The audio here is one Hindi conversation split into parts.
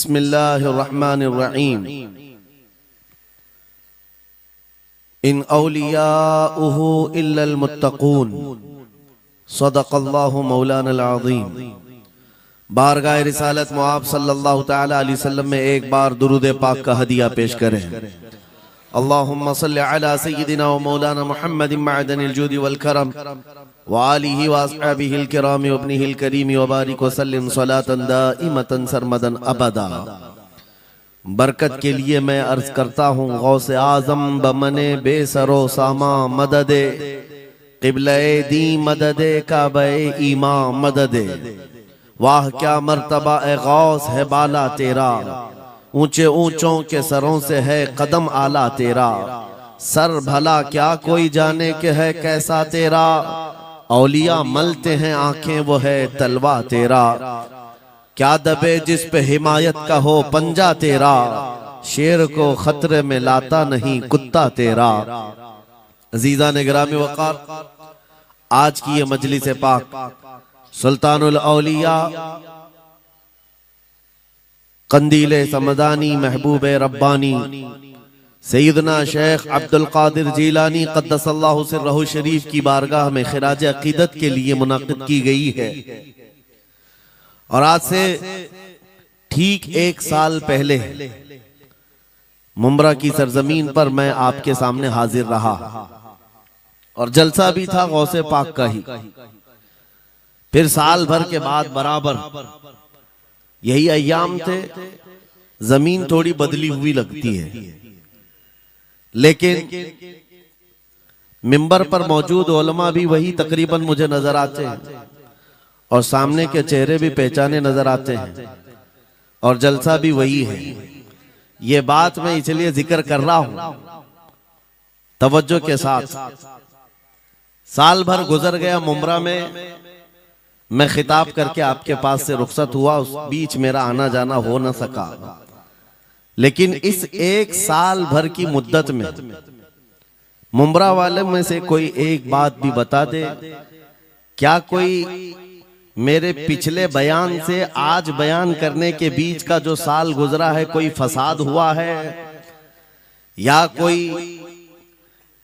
बिस्मिल्लाहिर्रहमानिर्रहीम। इन औलियाउहु इल्लल मुत्तकून, सदक़ल्लाहु मौलानल अज़ीम। बारगाह रिसालत मुआब सल्लल्लाहु तआला अलैहि वसल्लम में एक बार दुरूद पाक का हदिया पेश करें। अल्लाहुम्मा सल्लि अला सय्यिदिना व मौलाना मुहम्मदिन मअदनिल जूदि वल करम व आलिहि व अस्हाबिहिल किराम व इब्निहिल करीम व बारिक व सल्लिम सलातन दाइमतन सरमदन अबदा। बरकत के लिए मैं अर्ज करता हूँ, गौसे आजम बमने बेसरो सामा मददे, क़िबले दी मददे काबे ईमा मददे। वाह क्या मर्तबा ए गौस है बाला तेरा, ऊंचे ऊंचों के सरों से है कदम आला तेरा। सर भला क्या कोई जाने के है कैसा तेरा, औलिया मलते हैं आंखें वो है तलवा तेरा। क्या दबे जिस पे हिमायत का हो पंजा तेरा, शेर को खतरे में लाता नहीं कुत्ता तेरा। अजीजा ने गिरामी वक़ार, आज की ये मजलिस पाक सुल्तानुल औलिया कंदीले समदानी महबूब रब्बानी सैयदना शेख अब्दुल कादिर जीलानी क़द्दसल्लाहु सिर्रहु शरीफ की बारगाह में खिराज अकीदत के लिए मुनाक़िद की गई है। और आज से ठीक एक साल पहले मुंब्रा की सरजमीन पर मैं आपके सामने हाजिर रहा और जलसा भी था गौसे पाक का ही। फिर साल भर के बाद बराबर यही अय्याम थे, जमीन थोड़ी बदली हुई लगती है, लेकिन मिंबर पर मौजूद उलमा भी वही तकरीबन मुझे नजर आते हैं और सामने के चेहरे भी पहचाने नजर आते हैं और जलसा भी वही है। ये बात मैं इसलिए जिक्र कर रहा हूं तवज्जो के साथ। साल भर गुजर गया मुंब्रा में, मैं खिताब करके आपके पास से रुखसत हुआ, उस बीच मेरा आना जाना हो न सका। लेकिन इस एक साल भर की मुद्दत में मुंब्रा वाले में से कोई एक बात भी बता दे, क्या कोई मेरे पिछले बयान से आज बयान करने के बीच का जो साल गुजरा है कोई फसाद हुआ है, या कोई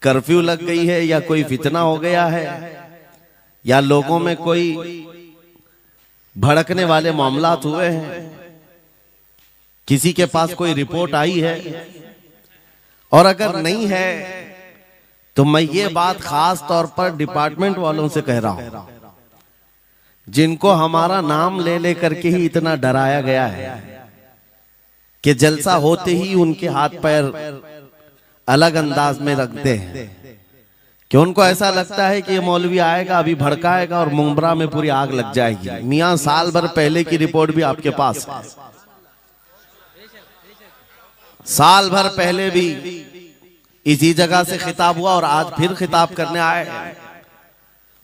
कर्फ्यू लग गई है, या कोई फितना हो गया है, या लोगों में कोई भड़कने वाले मामलात हुए हैं, किसी के पास कोई रिपोर्ट आई है? और अगर नहीं है तो मैं ये बात खास तौर पर डिपार्टमेंट वालों से कह रहा हूं, जिनको हमारा नाम ले लेकर के ही इतना डराया गया है कि जलसा होते ही उनके हाथ पैर अलग अंदाज में रखते हैं, कि उनको ऐसा लगता है कि ये मौलवी आएगा अभी भड़काएगा और मुंब्रा में पूरी आग लग जाएगी। मियां साल भर पहले की रिपोर्ट भी आपके पास है, साल भर पहले भी इसी जगह से खिताब हुआ और आज फिर खिताब करने आए।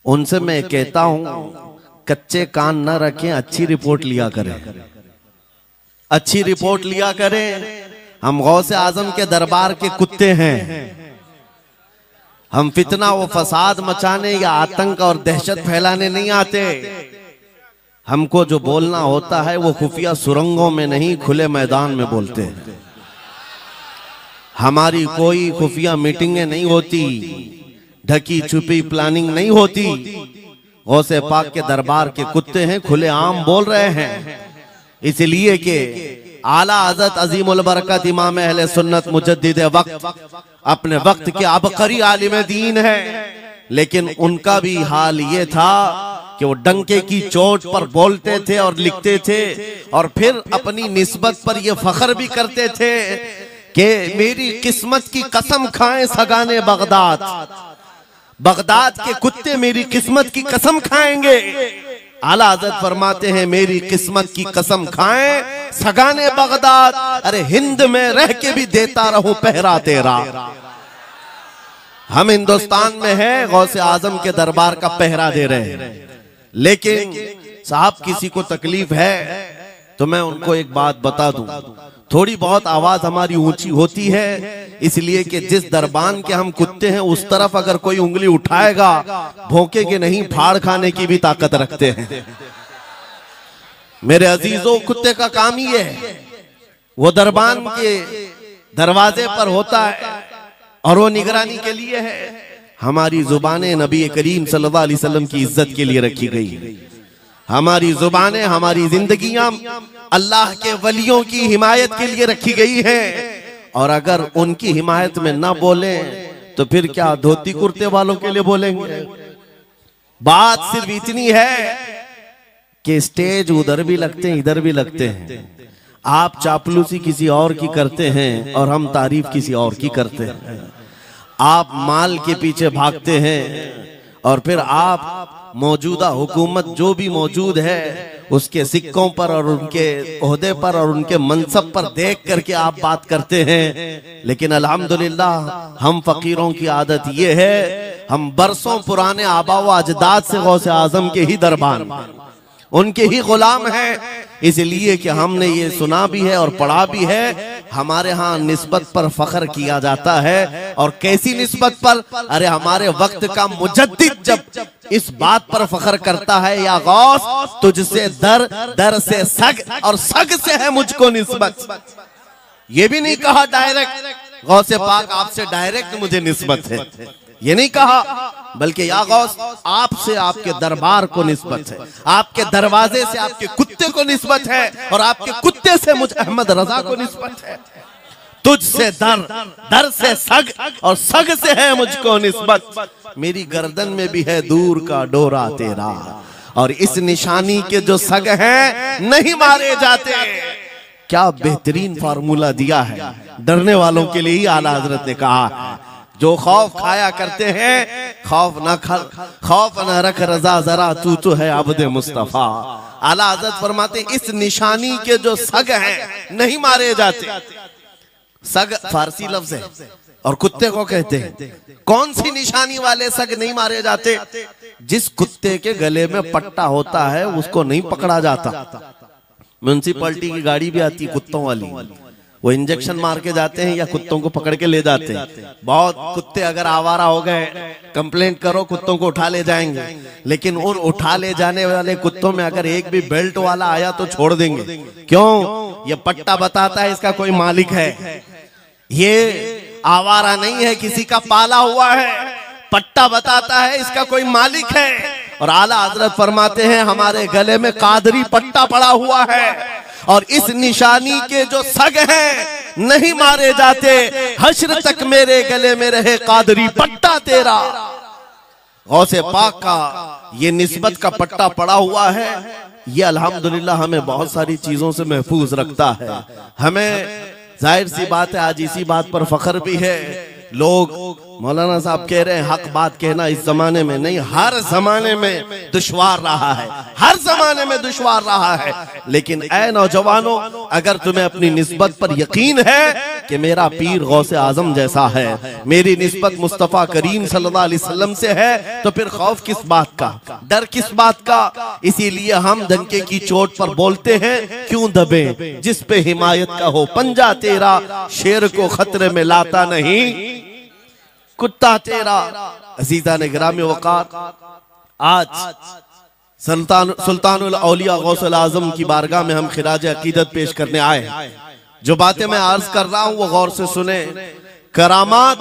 उनसे मैं कहता हूं, कच्चे कान न रखें, अच्छी रिपोर्ट लिया करें, अच्छी रिपोर्ट लिया करें। हम गौसे आजम के दरबार के कुत्ते हैं, हम फितना व फसाद मचाने या आतंक और दहशत फैलाने नहीं आते। हमको जो बोलना होता है वो खुफिया सुरंगों में नहीं, खुले मैदान में बोलते हैं। हमारी कोई खुफिया मीटिंगें नहीं होती, ढकी छुपी प्लानिंग नहीं होती। गौसे पाक के दरबार के कुत्ते हैं, खुले आम बोल रहे हैं, इसलिए कि आला हज़रत अज़ीमुल बरकत इमाम अहले सुन्नत मुजद्दिद वक्त अपने वक्त के अबकरी आलिम दीन है। लेकिन उनका भी हाल ये था कि वो डंके की चोट पर बोलते थे और लिखते थे, और फिर अपनी निस्बत पर ये फख्र भी करते थे कि मेरी किस्मत की कसम खाएं सगाने बगदाद, बगदाद के कुत्ते मेरी किस्मत की कसम खाएंगे। आला हज़रत फरमाते हैं, मेरी किस्मत की कसम खाएं सगाने बगदाद, अरे हिंद में रह के भी देता रहूं पहरा तेरा। हम हिंदुस्तान में हैं, गौसे आजम के दरबार का पहरा दे रहे हैं। लेकिन साहब किसी को तकलीफ है तो मैं उनको एक बात बता दूं, थोड़ी बहुत आवाज हमारी ऊंची होती है, इसलिए कि जिस दरबान के हम कुत्ते हैं उस तरफ अगर कोई उंगली उठाएगा भौंके के नहीं, फाड़ खाने की भी ताकत रखते हैं। मेरे अजीजों, कुत्ते का काम ही है वो दरबान के दरवाजे पर होता है और वो निगरानी के लिए है। हमारी जुबानें नबी करीम सल्लल्लाहु अलैहि वसल्लम की इज्जत के लिए रखी गई है। हमारी जुबानें, हमारी जिंदगियां अल्लाह के वलियों की हिमायत के लिए रखी गई है। और अगर उनकी हिमायत में ना बोले तो फिर क्या धोती कुर्ते वालों के लिए बोलेंगे? बात सिर्फ इतनी है कि स्टेज उधर भी लगते हैं, इधर भी लगते हैं। आप चापलूसी किसी और की करते हैं और हम तारीफ किसी और की करते हैं। आप माल के पीछे भागते हैं और फिर आप मौजूदा हुकूमत जो भी मौजूद है उसके सिक्कों पर और उनके ओहदे पर और उनके मनसब पर देख करके आप बात करते हैं। लेकिन अल्हम्दुलिल्लाह हम फकीरों की आदत ये है, हम बरसों पुराने आबा व अजदाद से गौसे आजम के ही दरबान, उनके ही गुलाम हैं। इसलिए कि हमने ये सुना भी है और पढ़ा भी है, हमारे यहाँ निस्बत पर फख्र किया जाता है। और कैसी निस्बत पर? अरे हमारे वक्त का मुजद्दिद जब इस बात पर फख्र करता है, या गौस तुझसे दर, दर से सग और सग से है मुझको निस्बत। ये भी नहीं कहा डायरेक्ट गौसे पाक आपसे डायरेक्ट मुझे निस्बत है, ये नहीं कहा, बल्कि या गौस आपसे आपके दरबार को निस्बत है, आपके दरवाजे से आपके कुत्ते को निस्बत है और आपके कुत्ते से मुझ अहमद रजा को निस्बत है। तुझसे दर, दर से सग और सग से है मुझको निस्बत। मेरी गर्दन में भी है दूर का डोरा तेरा, और इस निशानी के जो सग हैं नहीं मारे जाते। क्या बेहतरीन फार्मूला दिया है, डरने वालों के लिए ही आला हजरत ने कहा है। जो खौफ खाया करते हैं, खौफ न रख रजा जरा, तू तो है अब्दे मुस्तफा। आला हज़रत फरमाते इस निशानी के जो सग हैं नहीं मारे जाते। सग फारसी लफ्ज है और कुत्ते को कहते हैं। कौन सी निशानी वाले सग नहीं मारे जाते? जिस कुत्ते के गले में पट्टा होता है उसको नहीं पकड़ा जाता। म्युनिसिपैलिटी की गाड़ी भी आती है कुत्तों वाली, वो इंजेक्शन मार के जाते हैं या कुत्तों को पकड़ के ले जाते हैं। बहुत कुत्ते अगर आवारा हो गए, कंप्लेंट करो, कुत्तों को उठा ले जाएंगे। लेकिन उन उठा ले जाने वाले कुत्तों में अगर एक भी बेल्ट वाला आया तो छोड़ देंगे। क्यों? ये पट्टा बताता है इसका कोई मालिक है, ये आवारा नहीं है, किसी का पाला हुआ है। पट्टा बताता है इसका कोई मालिक है। और आला हजरत फरमाते हैं हमारे गले में कादरी पट्टा पड़ा हुआ है और इस निशानी के जो सग हैं नहीं मारे जाते। हश्र तक मेरे गले में रहे कादरी पट्टा तेरा। गौसे पाक का ये निस्बत का पट्टा पड़ा हुआ है। ये अल्हम्दुलिल्लाह हमें बहुत सारी चीजों से महफूज रखता है। हमें जाहिर सी बात है आज इसी बात पर फख्र भी है। लोग मौलाना साहब कह रहे हैं हक बात कहना इस जमाने में नहीं, हर जमाने में दुश्वार रहा है, हर जमाने में दुश्वार रहा है। लेकिन ऐ नौजवानों, अगर तुम्हें अपनी निस्बत पर यकीन है कि मेरा पीर गौसे आजम जैसा है, मेरी निस्बत मुस्तफा करीम सल्लल्लाहु अलैहि वसल्लम से है, तो फिर खौफ किस बात का, डर किस बात का? इसीलिए हम डंके की चोट पर बोलते हैं, क्यों दबे जिस पे हिमायत का हो पंजा तेरा, शेर को खतरे में लाता नहीं कुत्ता तेरा। अजीजा ने ग्रामी वकार, आज सुल्तानुल औलिया गौसुल आजम की बारगाह में हम खिराज अकीदत पेश करने आए। जो बातें मैं अर्ज कर रहा हूं वो गौर से सुने। करामात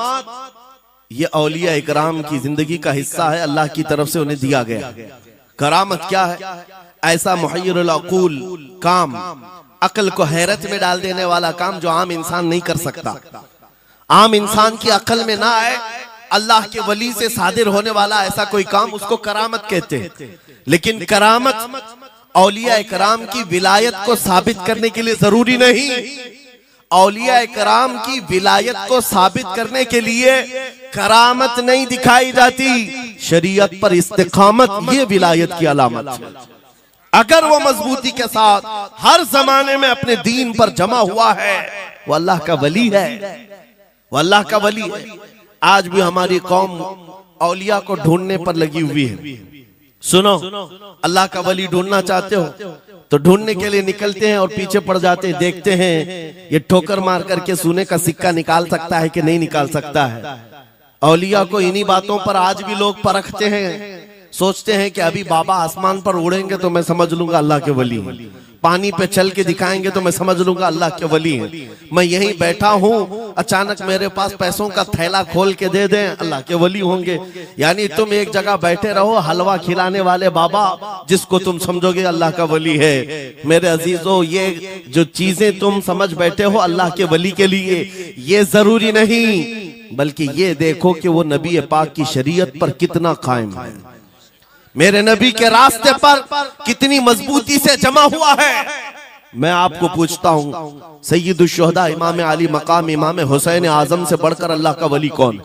ये औलिया इकराम की जिंदगी का हिस्सा है, अल्लाह की तरफ से उन्हें दिया गया। करामत क्या है? ऐसा मुहय्यरुल अक़ूल काम, अक्ल को हैरत में डाल देने वाला काम जो आम इंसान नहीं कर सकता, आम इंसान की अकल में ना आए। अल्लाह के वली से सादिर होने वाला ऐसा कोई काम, उसको करामत कहते हैं। लेकिन करामत औलिया इकराम की विलायत को साबित करने के लिए जरूरी नहीं। औलिया इकराम की विलायत को साबित करने के लिए करामत नहीं दिखाई जाती, शरीयत पर इस्तिकामत ये विलायत की अलामत है। अगर वो मजबूती के साथ हर जमाने में अपने दीन पर जमा हुआ है, वो अल्लाह का वली है, वो अल्लाह का वली है। आज भी हमारी कौम औलिया को ढूंढने पर लगी हुई है। सुनो, अल्लाह का वली ढूंढना चाहते हो तो ढूंढने के लिए निकलते हैं और पीछे पड़ जाते हैं, देखते हैं ये ठोकर मार करके सोने का सिक्का निकाल सकता है कि नहीं निकाल सकता है। औलिया को इन्हीं बातों पर आज भी लोग परखते हैं। सोचते हैं कि अभी बाबा आसमान पर उड़ेंगे तो मैं समझ लूंगा अल्लाह के वली हैं, पानी पे चल के दिखाएंगे तो मैं समझ लूंगा अल्लाह के वली हैं। मैं यहीं बैठा हूँ, अचानक मेरे पास पैसों का थैला खोल के दे दें, अल्लाह के वली होंगे। यानी तुम एक जगह बैठे रहो, हलवा खिलाने वाले बाबा जिसको तुम समझोगे अल्लाह का वली है। मेरे अजीजों, ये जो चीजें तुम समझ बैठे हो अल्लाह के वली के लिए, ये जरूरी नहीं, बल्कि ये देखो कि वो नबी पाक की शरीयत पर कितना कायम है, मेरे नबी के रास्ते पर कितनी मजबूती से जमा हुआ है। मैं आपको पूछता हूँ, सय्यदुश्शुहदा इमाम अली मकाम इमाम हुसैन आजम से बढ़कर अल्लाह का वली कौन?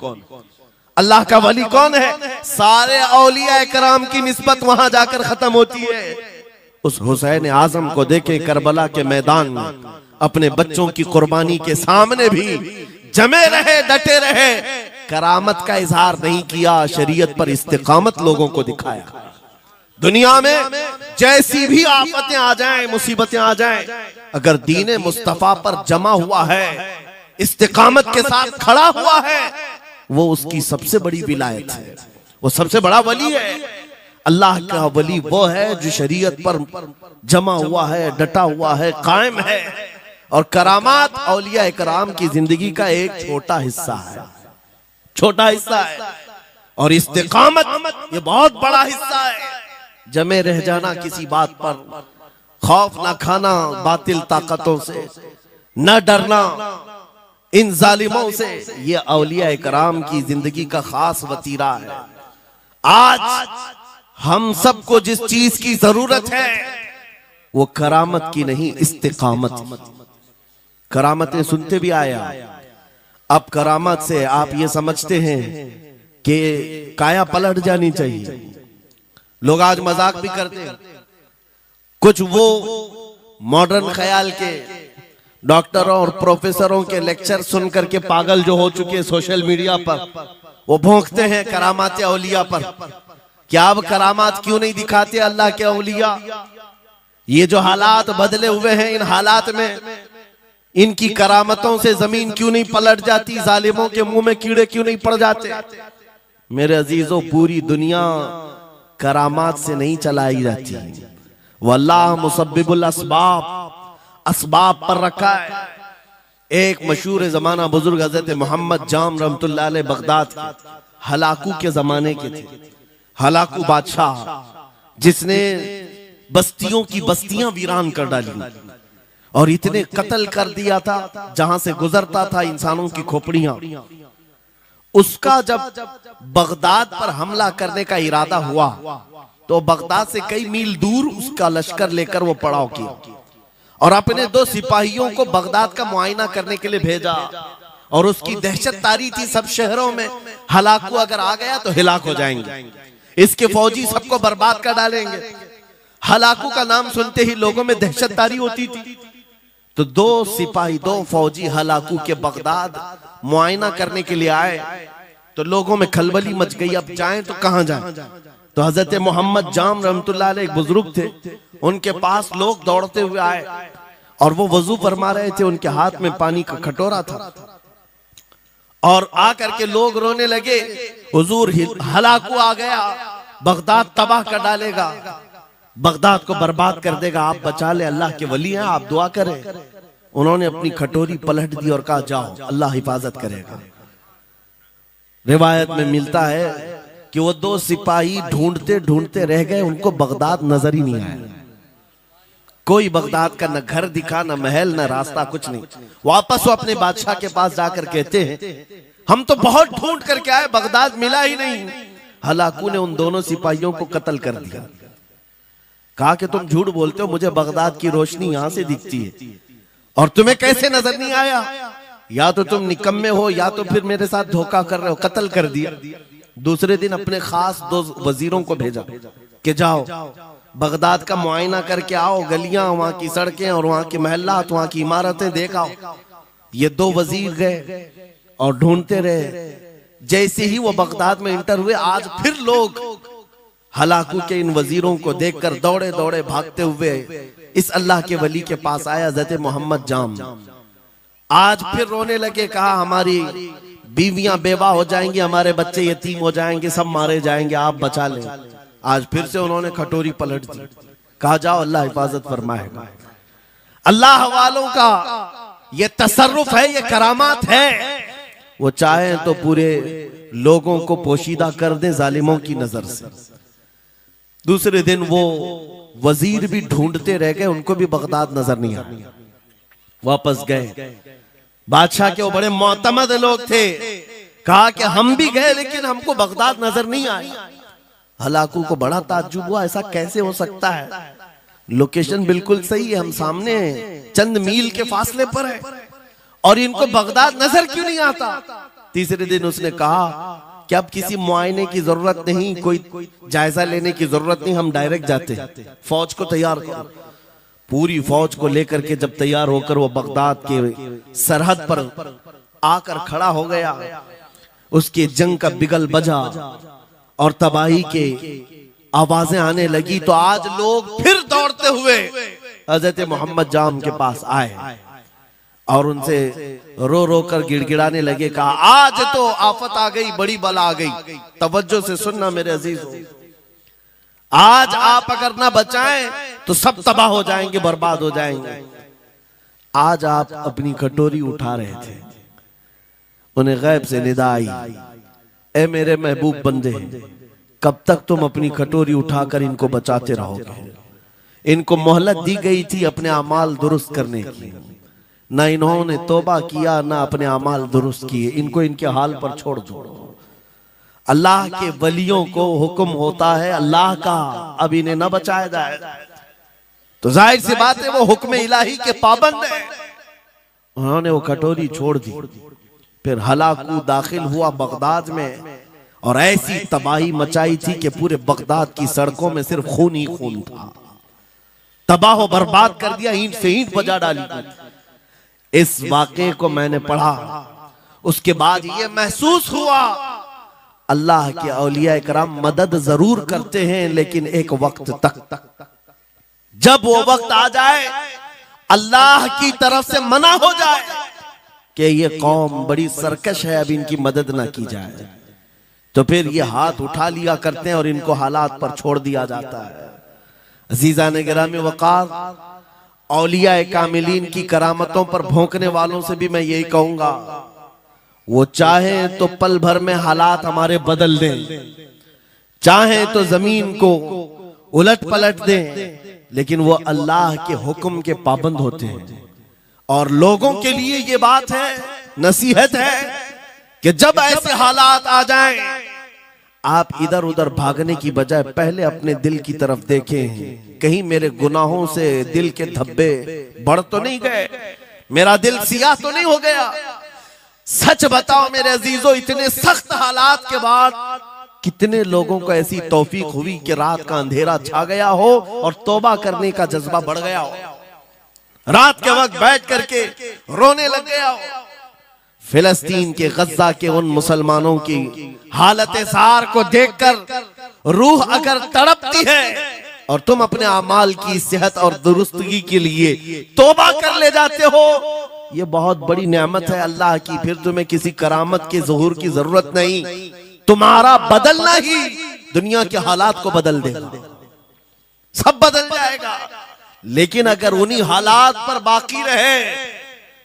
अल्लाह का वली कौन है? सारे औलिया कराम की निस्बत वहां जाकर खत्म होती है। उस हुसैन आजम को देखें करबला के मैदान में, अपने बच्चों की कुर्बानी के सामने भी जमे रहे, डटे रहे, करामत का इजहार नहीं किया, शरीयत पर इस्तिकामत लोगों को दिखाया। दुनिया में जैसी भी आफतें आ जाएं, मुसीबतें आ जाएं, अगर दीन मुस्तफा पर जमा हुआ है, इस्तिकामत के साथ खड़ा हुआ है, वो उसकी सबसे बड़ी विलायत है, वो सबसे बड़ा वली है। अल्लाह का वली वो है जो शरीयत पर जमा हुआ है, डटा हुआ है, कायम है। और करामात औलिया इकराम की जिंदगी का एक छोटा हिस्सा है, छोटा हिस्सा है, और इस्तिकामत ये बहुत बड़ा हिस्सा है। जमे रह जाना किसी बात पर, खौफ ना खाना बातिल ताकतों से, न डरना इन जालिमों से, ये औलिया इकराम की जिंदगी का खास वतीरा है। आज हम सबको जिस चीज की जरूरत है वो करामत की नहीं, इस्तिकामत। करामतें सुनते भी आया, अब करामत से आप ये समझते हैं कि काया पलट जानी चाहिए। लोग आज मजाक भी करते हैं, कुछ वो मॉडर्न ख्याल के डॉक्टरों और प्रोफेसरों के लेक्चर सुन करके पागल जो हो चुके सोशल मीडिया पर, वो भौंकते हैं करामात औलिया पर। क्या अब करामात क्यों नहीं दिखाते अल्लाह के औलिया? ये जो हालात बदले हुए हैं, इन हालात में इनकी करामतों से जमीन क्यों नहीं पलट जाती, जालिमों के मुंह में कीड़े क्यों नहीं पड़ जाते? मेरे अजीजों, पूरी दुनिया करामात से नहीं चलाई जाती, वल्लाह मुसब्बिबुल अस्बाब, असबाब पर रखा है। एक मशहूर जमाना बुजुर्ग हजरत मोहम्मद जाम रहमतुल्लाह अलैह बगदाद के हलाकू के जमाने के थे, हलाकू बादशाह जिसने बस्तियों की बस्तियां वीरान कर डाली और इतने कत्ल कर दिया था, जहां से गुजरता था इंसानों की खोपड़ियां। उसका जब बगदाद पर हमला करने का इरादा हुआ तो बगदाद से कई मील दूर उसका लश्कर लेकर वो पड़ाव किया और अपने 2 सिपाहियों को बगदाद का मुआयना करने के लिए भेजा। और उसकी दहशत तारी थी सब शहरों में, हलाकू अगर आ गया तो हिलाक हो जाएंगे, इसके फौजी सबको बर्बाद कर डालेंगे। हलाकू का नाम सुनते ही लोगों में दहशत तारी होती थी। तो 2 सिपाही 2 फौजी हलाकू के बगदाद मुआयना करने के लिए आए तो लोगों में खलबली मच गई, अब जाएं तो कहां जाएं? तो हजरत मोहम्मद जाम रहमतुल्लाह अलैह एक बुजुर्ग थे, उनके पास लोग दौड़ते हुए आए और वो वजू फरमा रहे थे, उनके हाथ में पानी का कटोरा था और आकर के लोग रोने लगे, हुजूर हलाकू आ गया, बगदाद तबाह कर डालेगा, बगदाद को बर्बाद कर देगा, आप बचा ले, अल्लाह के वली हैं, आप दुआ करें। उन्होंने अपनी कटोरी पलट दी और कहा जाओ, अल्लाह हिफाजत करेगा। रिवायत में मिलता है कि वो 2 सिपाही ढूंढते ढूंढते रह गए, उनको बगदाद नजर ही नहीं आया। कोई बगदाद का न घर दिखा, न महल, न रास्ता, कुछ नहीं। वापस वो अपने बादशाह के पास जाकर कहते हैं, हम तो बहुत ढूंढ करके आए, बगदाद मिला ही नहीं। हलाकू ने उन दोनों सिपाहियों को कत्ल कर दिया। कहा कि तुम झूठ बोलते हो, मुझे बगदाद की रोशनी यहां से दिखती है और तुम्हें कैसे नजर नहीं आया? या तो तुम निकम्मे हो या तो फिर मेरे साथ धोखा कर रहे हो। कत्ल कर दिया। दूसरे दिन अपने खास 2 वजीरों को भेजा कि जाओ बगदाद का मुआयना करके आओ, गलियां, वहां की सड़कें और वहां के महल्लात, वहां की इमारतें देख आओ। ये 2 वजीर गए और ढूंढते रहे। जैसे ही वो बगदाद में इंटर हुए, आज फिर लोग हलाकू के इन वजीरों को देखकर दौड़े दौड़े भागते हुए इस अल्लाह के वली के पास आया, हज़रत मोहम्मद जाम। आज फिर रोने लगे, कहा हमारी बीवियां बेवा हो जाएंगी, हमारे बच्चे यतीम हो जाएंगे, सब मारे जाएंगे, आप बचा लें। आज फिर से उन्होंने खटोरी पलट दी, कहा जाओ अल्लाह हिफाजत फरमाएगा। अल्लाह वालों का ये तसर्रुफ है, ये करामात है। वो चाहे तो पूरे लोगों को पोशीदा कर दे जालिमों की नजर से। दूसरे दिन वो वजीर भी ढूंढते रह गए, उनको भी बगदाद नजर नहीं आया। वापस गए, बादशाह के वो बड़े मोतमद लोग थे, कहा कि हम भी गए लेकिन हमको बगदाद नजर नहीं आई। हलाकू को बड़ा ताज्जुब हुआ, ऐसा कैसे हो सकता है, लोकेशन बिल्कुल सही है, हम सामने चंद मील के फासले पर है और इनको बगदाद नजर क्यों नहीं आता। तीसरे दिन उसने कहा कि अब किसी मुआयने की जरूरत नहीं, कोई जायजा लेने की जरूरत नहीं, हम डायरेक्ट जाते हैं, फौज को तैयार करो। पूरी फौज को लेकर के जब तैयार होकर वो बगदाद के सरहद पर आकर खड़ा हो गया, उसके जंग का बिगल बजा और तबाही के आवाजें आने लगी, तो आज लोग फिर दौड़ते हुए हजरत मोहम्मद जाम के पास आए और उनसे रो रो कर गिड़गिड़ाने लगे, कहा आज तो आफत आ गई, बड़ी बला आ गई। तवज्जो से सुनना मेरे अजीजों, आज आप अगर ना बचाएं तो सब तबाह हो जाएंगे, बर्बाद हो जाएंगे। आज आप अपनी कटोरी उठा रहे थे, उन्हें गैब से निदा आई, ए मेरे महबूब बंदे, कब तक तुम अपनी कटोरी उठाकर इनको बचाते रहोगे। इनको मोहलत दी गई थी अपने अमाल दुरुस्त करने की, ना इन्होंने तौबा किया ना अपने अमाल दुरुस्त किए, इनको इनके हाल पर छोड़ दो। अल्लाह के वलियों को हुक्म होता है अल्लाह का, अब इन्हें न बचाया जाए तो जाहिर सी बात है वो हुक्म इलाही के पाबंद है। उन्होंने वो कटोरी छोड़ दी। फिर हलाकू दाखिल हुआ बगदाद में और ऐसी तबाही मचाई थी कि पूरे बगदाद की सड़कों में सिर्फ खून ही खून था, तबाह बर्बाद कर दिया, ईंट से ईंट बजा डाली। इस वाक़े को मैंने पढ़ा, उसके बाद ये महसूस हुआ अल्लाह के औलिया कराम मदद जरूर करते हैं, लेकिन एक वक्त तक, जब वो वक्त आ जाए अल्लाह की तरफ से मना हो जाए कि ये कौम बड़ी सरकश है, अब इनकी मदद ना की जाए, तो फिर ये हाथ उठा लिया करते हैं और इनको हालात पर छोड़ दिया जाता है। अजीज़ान गिरामी वक़ार, औलिया कामिलीन की करामतों पर भौंकने वालों से भी मैं यही कहूंगा, वो चाहे तो पल भर में हालात हमारे बदल दें, चाहे तो जमीन को उलट पलट दें, लेकिन वो अल्लाह के हुक्म के पाबंद होते हैं। और लोगों के लिए ये बात है, नसीहत है कि जब ऐसे हालात आ जाएं, आप इधर उधर भागने की बजाय पहले अपने दिल की तरफ देखें, कहीं मेरे गुनाहों से दिल के धब्बे बढ़ तो नहीं गए, मेरा दिल सियाह तो नहीं हो गया। सच बताओ मेरे अजीजों, इतने सख्त हालात के बाद कितने लोगों को ऐसी तौफीक हुई कि रात का अंधेरा छा गया हो और तौबा करने का जज्बा बढ़ गया हो, रात के वक्त बैठ करके रोने लग गया हो। फिलिस्तीन के गज्जा के उन मुसलमानों की हालत सार को देखकर रूह अगर तड़पती है और तुम अपने अमाल की सेहत और दुरुस्तगी के लिए तौबा कर ले जाते हो, ये बहुत बड़ी नेमत है अल्लाह की। फिर तुम्हें किसी करामत के ज़ुहूर की जरूरत नहीं, तुम्हारा बदलना ही दुनिया के हालात को बदल देगा, सब बदल जाएगा। लेकिन अगर उन्हीं हालात पर बाकी रहे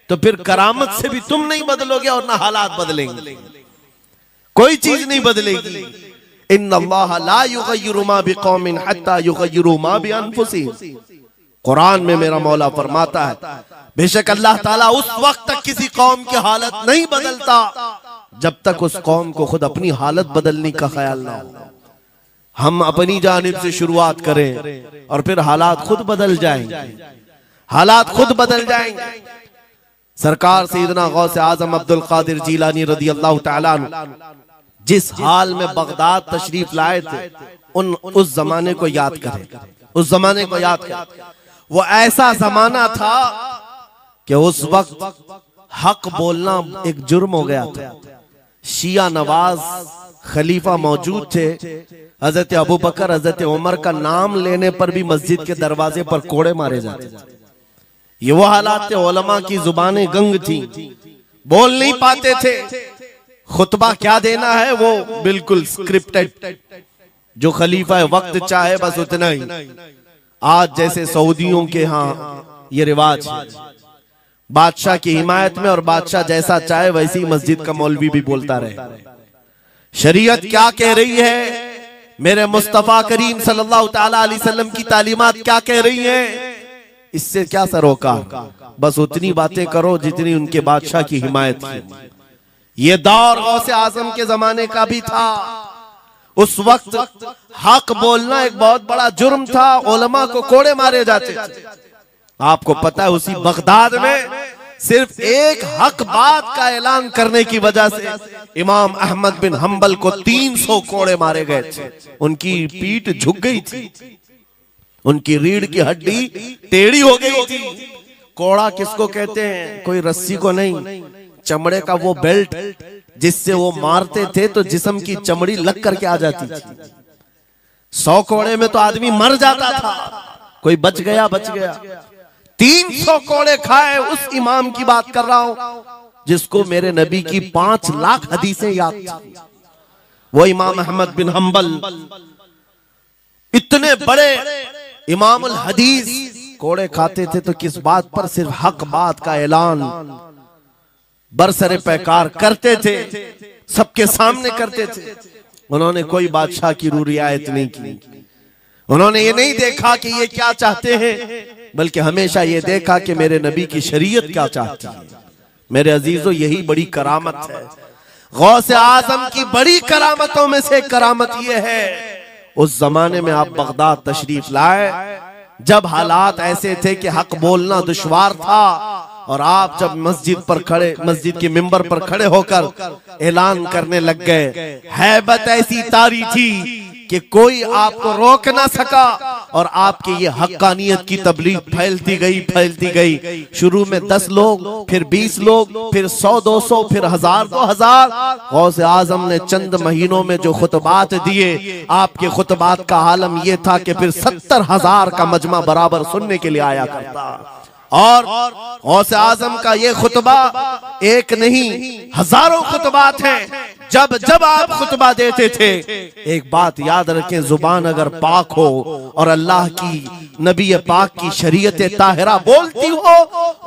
तो फिर करामत से भी तुम नहीं बदलोगे और ना हालात बदलेंगे, कोई चीज नहीं बदलेगी। इन्नल्लाह ला युगय्यिरु मा बिकौमिन हत्ता युगय्यिरु मा बिअनफुसिहिम। कुरान में मेरा मौला फरमाता है, बेशक अल्लाह ताला उस वक्त तक किसी कौम की हालत नहीं बदलता जब तक उस कौम को खुद अपनी हालत बदलने का ख्याल ना हो। हम अपनी जानिब से शुरुआत करें और फिर हालात खुद बदल जाएंगे, हालात खुद बदल जाएंगे। सरकार सैयदना गौस आजम अब्दुल कादिर जीलानी रदी अल्लाह तआला अन्हु जिस हाल में बगदाद तशरीफ लाए थे, उस जमाने को याद करें, उस जमाने को याद करें। वो ऐसा जमाना था कि उस वक्त हक बोलना एक जुर्म हो गया था। शिया नवाज खलीफा मौजूद थे, हजरत अबू बकर हजरत उमर का नाम लेने पर भी मस्जिद के दरवाजे पर कोड़े मारे जाते थे। ये वो हालात थे, उलमा की जुबानें गंग थी, बोल नहीं पाते थे, खुतबा क्या देना है वो बिल्कुल स्क्रिप्टेड, जो खलीफा वक्त चाहे बस उतना ही। आज जैसे सऊदियों के यहाँ ये रिवाज है, बादशाह की हिमायत में और बादशाह जैसा चाहे वैसी मस्जिद का मौलवी भी बोलता रहे। शरीयत क्या कह रही है, मेरे मुस्तफा करीम सल्लल्लाहु ताला अलैहि वसल्लम की तालीमात क्या कह रही है, इससे क्या सरोकार। बस उतनी बातें करो जितनी उनके बादशाह की हिमायत की। ये दौर गौसे आजम के जमाने का भी था। उस वक्त हक बोलना एक बहुत बड़ा जुर्म था, उलमा को कोड़े मारे जाते थे। आपको पता है उसी बगदाद में सिर्फ एक हक बात का ऐलान करने की वजह से इमाम अहमद बिन हंबल को 300 कोड़े मारे गए थे। उनकी पीठ झुक गई थी, उनकी रीढ़ की हड्डी टेढ़ी हो गई थी। कोड़ा किसको कहते हैं, कोई रस्सी को नहीं, चमड़े का वो बेल्ट जिससे वो मारते थे तो जिस्म की चमड़ी लग करके आ जाती थी। 100 कोड़े में तो आदमी मर जाता था, कोई बच गया। 300 कोड़े खाए उस इमाम की बात कर रहा हूं जिसको मेरे नबी की 5 लाख हदीसें याद थी। वो इमाम अहमद बिन हंबल इतने बड़े इमामुल हदीस कोड़े खाते थे तो किस बात पर, सिर्फ हक बात का ऐलान बरसरे पैकार करते थे, सबके सामने करते थे। उन्होंने कोई बादशाह की रू रियायत नहीं की। उन्होंने ये नहीं देखा कि ये क्या चाहते हैं, बल्कि हमेशा ये देखा कि मेरे नबी की शरीयत क्या चाहती है। मेरे अजीजों, यही बड़ी करामत है। गौसे आजम की बड़ी करामतों में से करामत ये है, उस जमाने में आप बगदाद तशरीफ लाए जब हालात ऐसे थे कि हक बोलना दुश्वार था, और आप जब मस्जिद के मिंबर पर खड़े होकर ऐलान करने लग गए, हैबत ऐसी तारी थी कि कोई आपको रोक ना सका, और आपकी ये हक्कानियत की तबलीग फैलती गई। शुरू में 10 लोग, फिर 20 लोग, फिर 100-200, फिर 1000-2000। गौसे आजम ने चंद महीनों में जो खुतबात दिए, आपके खुतबात का आलम यह था कि फिर 70,000 का मजमा बराबर सुनने के लिए आया करता। और गौसे आजम का ये खुतबा एक नहीं, हजारों खुतबात हैं। जब जब आप खुतबा देते थे, एक बात याद रखें, जुबान अगर पाक हो और अल्लाह की नबी पाक की शरीयत ताहिरा बोलती हो,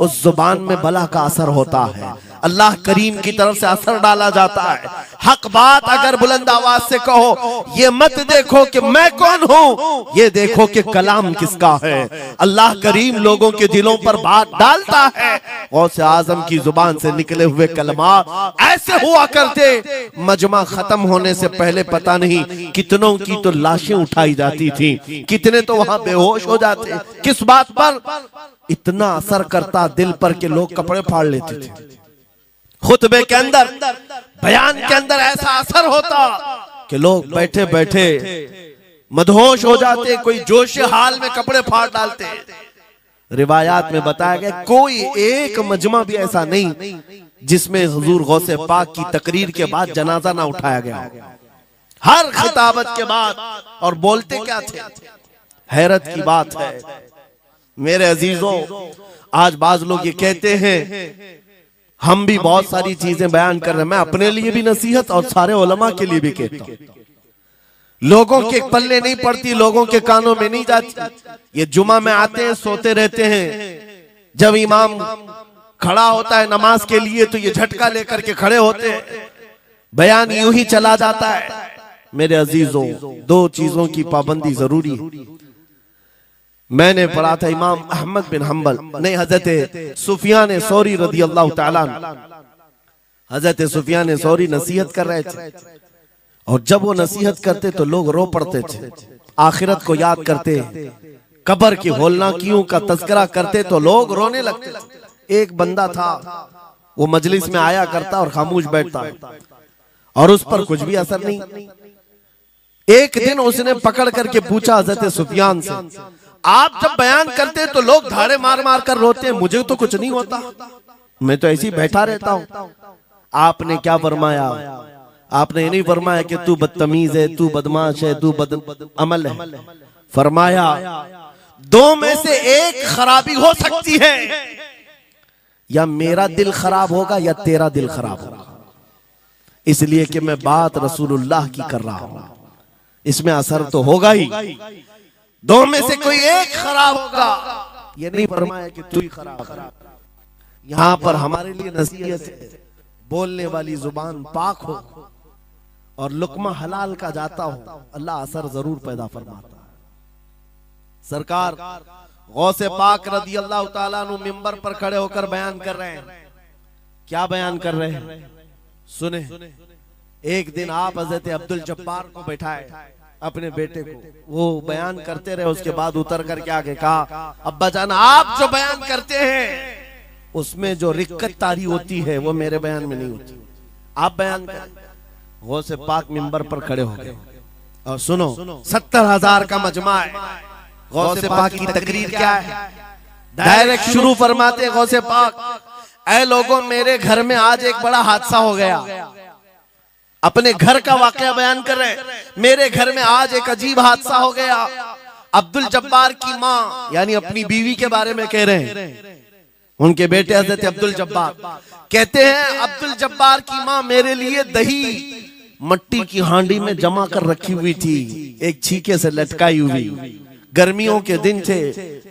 उस जुबान में भला का असर होता है, अल्लाह करीम की तरफ से असर डाला जाता है। हक बात अगर बुलंद आवाज से कहो, ये मत देखो कि मैं कौन हूं, ये देखो कि कलाम किसका है। अल्लाह करीम लोगों के दिलों पर बात डालता है। गौसे आजम की जुबान से निकले हुए कलमात ऐसे हुआ करते, मजमा खत्म होने से पहले पता नहीं कितनों की तो लाशें उठाई जाती थी, कितने तो वहां बेहोश हो जाते। किस बात पर? इतना असर करता दिल पर कि लोग कपड़े फाड़ लेते थे। खुतबे के अंदर, बयान के अंदर ऐसा असर होता कि लोग बैठे बैठे मदहोश हो जाते, कोई जोश हाल में कपड़े फाड़ डालते। रिवायात में बताया गया कोई एक मजमा भी ऐसा नहीं जिसमें हुजूर गौसे पाक की तकरीर के बाद जनाजा ना उठाया गया। हर खिताबत के बाद, और बोलते क्या थे, हैरत की बात है मेरे अजीजों। आज बाज लोग ये कहते हैं, हम भी बहुत सारी चीजें बयान कर रहे हैं, मैं अपने लिए भी नसीहत और सारे उलमा के लिए भी कहता हूं। लोगों के पल्ले नहीं पड़ती, लोगों के कानों में नहीं जाती। ये जुमा में आते हैं, सोते रहते हैं, जब इमाम खड़ा होता है नमाज के लिए तो ये झटका लेकर के खड़े होते हैं, बयान यूं ही चला जाता है। मेरे अजीजों, 2 चीजों की पाबंदी जरूरी है। मैंने पढ़ा था इमाम अहमद बिन हंबल नहीं, हजरत सुफियान सौरी रदी अल्लाह ताला, हजरत सुफियान सौरी नसीहत कर रहे थे, और जब वो नसीहत करते तो लोग रो पड़ते थे, आखिरत को याद करते, कब्र की होलनाकियों का तज़किरा करते तो लोग रोने लगते थे। एक बंदा था, वो मजलिस में आया करता और खामोश बैठता, और उस पर कुछ भी असर नहीं। एक दिन उसने पकड़ करके पूछा हजरत सुफियान से, आप जब बयान करते तो लोग धाड़े मार मार कर रोते हैं, मुझे तो कुछ नहीं होता, मैं तो ऐसे ही बैठा रहता हूं। आपने क्या फरमाया? आपने ये नहीं फरमाया कि तू बदतमीज है, तू बदमाश है, तू बदअमल है। फरमाया 2 में से एक खराबी हो सकती है, या मेरा दिल खराब होगा या तेरा दिल खराब होगा, इसलिए कि मैं बात रसूलुल्लाह की कर रहा हूं। इसमें असर तो होगा ही, दो में से कोई एक खराब होगा। ये नहीं फरमाया कि तू ही खराब। यहां पर हमारे लिए नसीहत है, बोलने वाली जुबान पाक हो और लुकमा हलाल का जाता हो, अल्लाह असर जरूर पैदा फरमाता है। सरकार गौसे पाक रदी अल्लाह ताला अन्हु मिंबर पर खड़े होकर बयान कर रहे हैं। क्या बयान कर रहे हैं सुने। एक दिन आप हजरत अब्दुल जब्बार को बैठाए अपने बेटे को, वो बयान करते रहे, उसके बाद उतर कर क्या कहा, अब्बा जान आप जो बयान करते हैं उसमें जो रिक्कत तारी होती है वो मेरे बयान में नहीं होती, आप बयान करें। गौसे पाक मिंबर पर खड़े हो गए और सुनो, 70,000 का मजमा है। गौसे पाक की तकरीर क्या है, डायरेक्ट शुरू फरमाते गौसे पाक, ऐ लोगों मेरे घर में आज एक बड़ा हादसा हो गया। अपने घर का वाकया बयान कर रहे, मेरे घर में आज एक अजीब हादसा हो गया। अब्दुल जब्बार की माँ यानी अपनी बीवी के बारे में कह रहे हैं, उनके बेटे हजरत अब्दुल जब्बार कहते हैं, अब्दुल जब्बार की माँ मेरे लिए दही मट्टी की हांडी में जमा कर रखी हुई थी, एक छीके से लटकाई हुई। गर्मियों के दिन थे,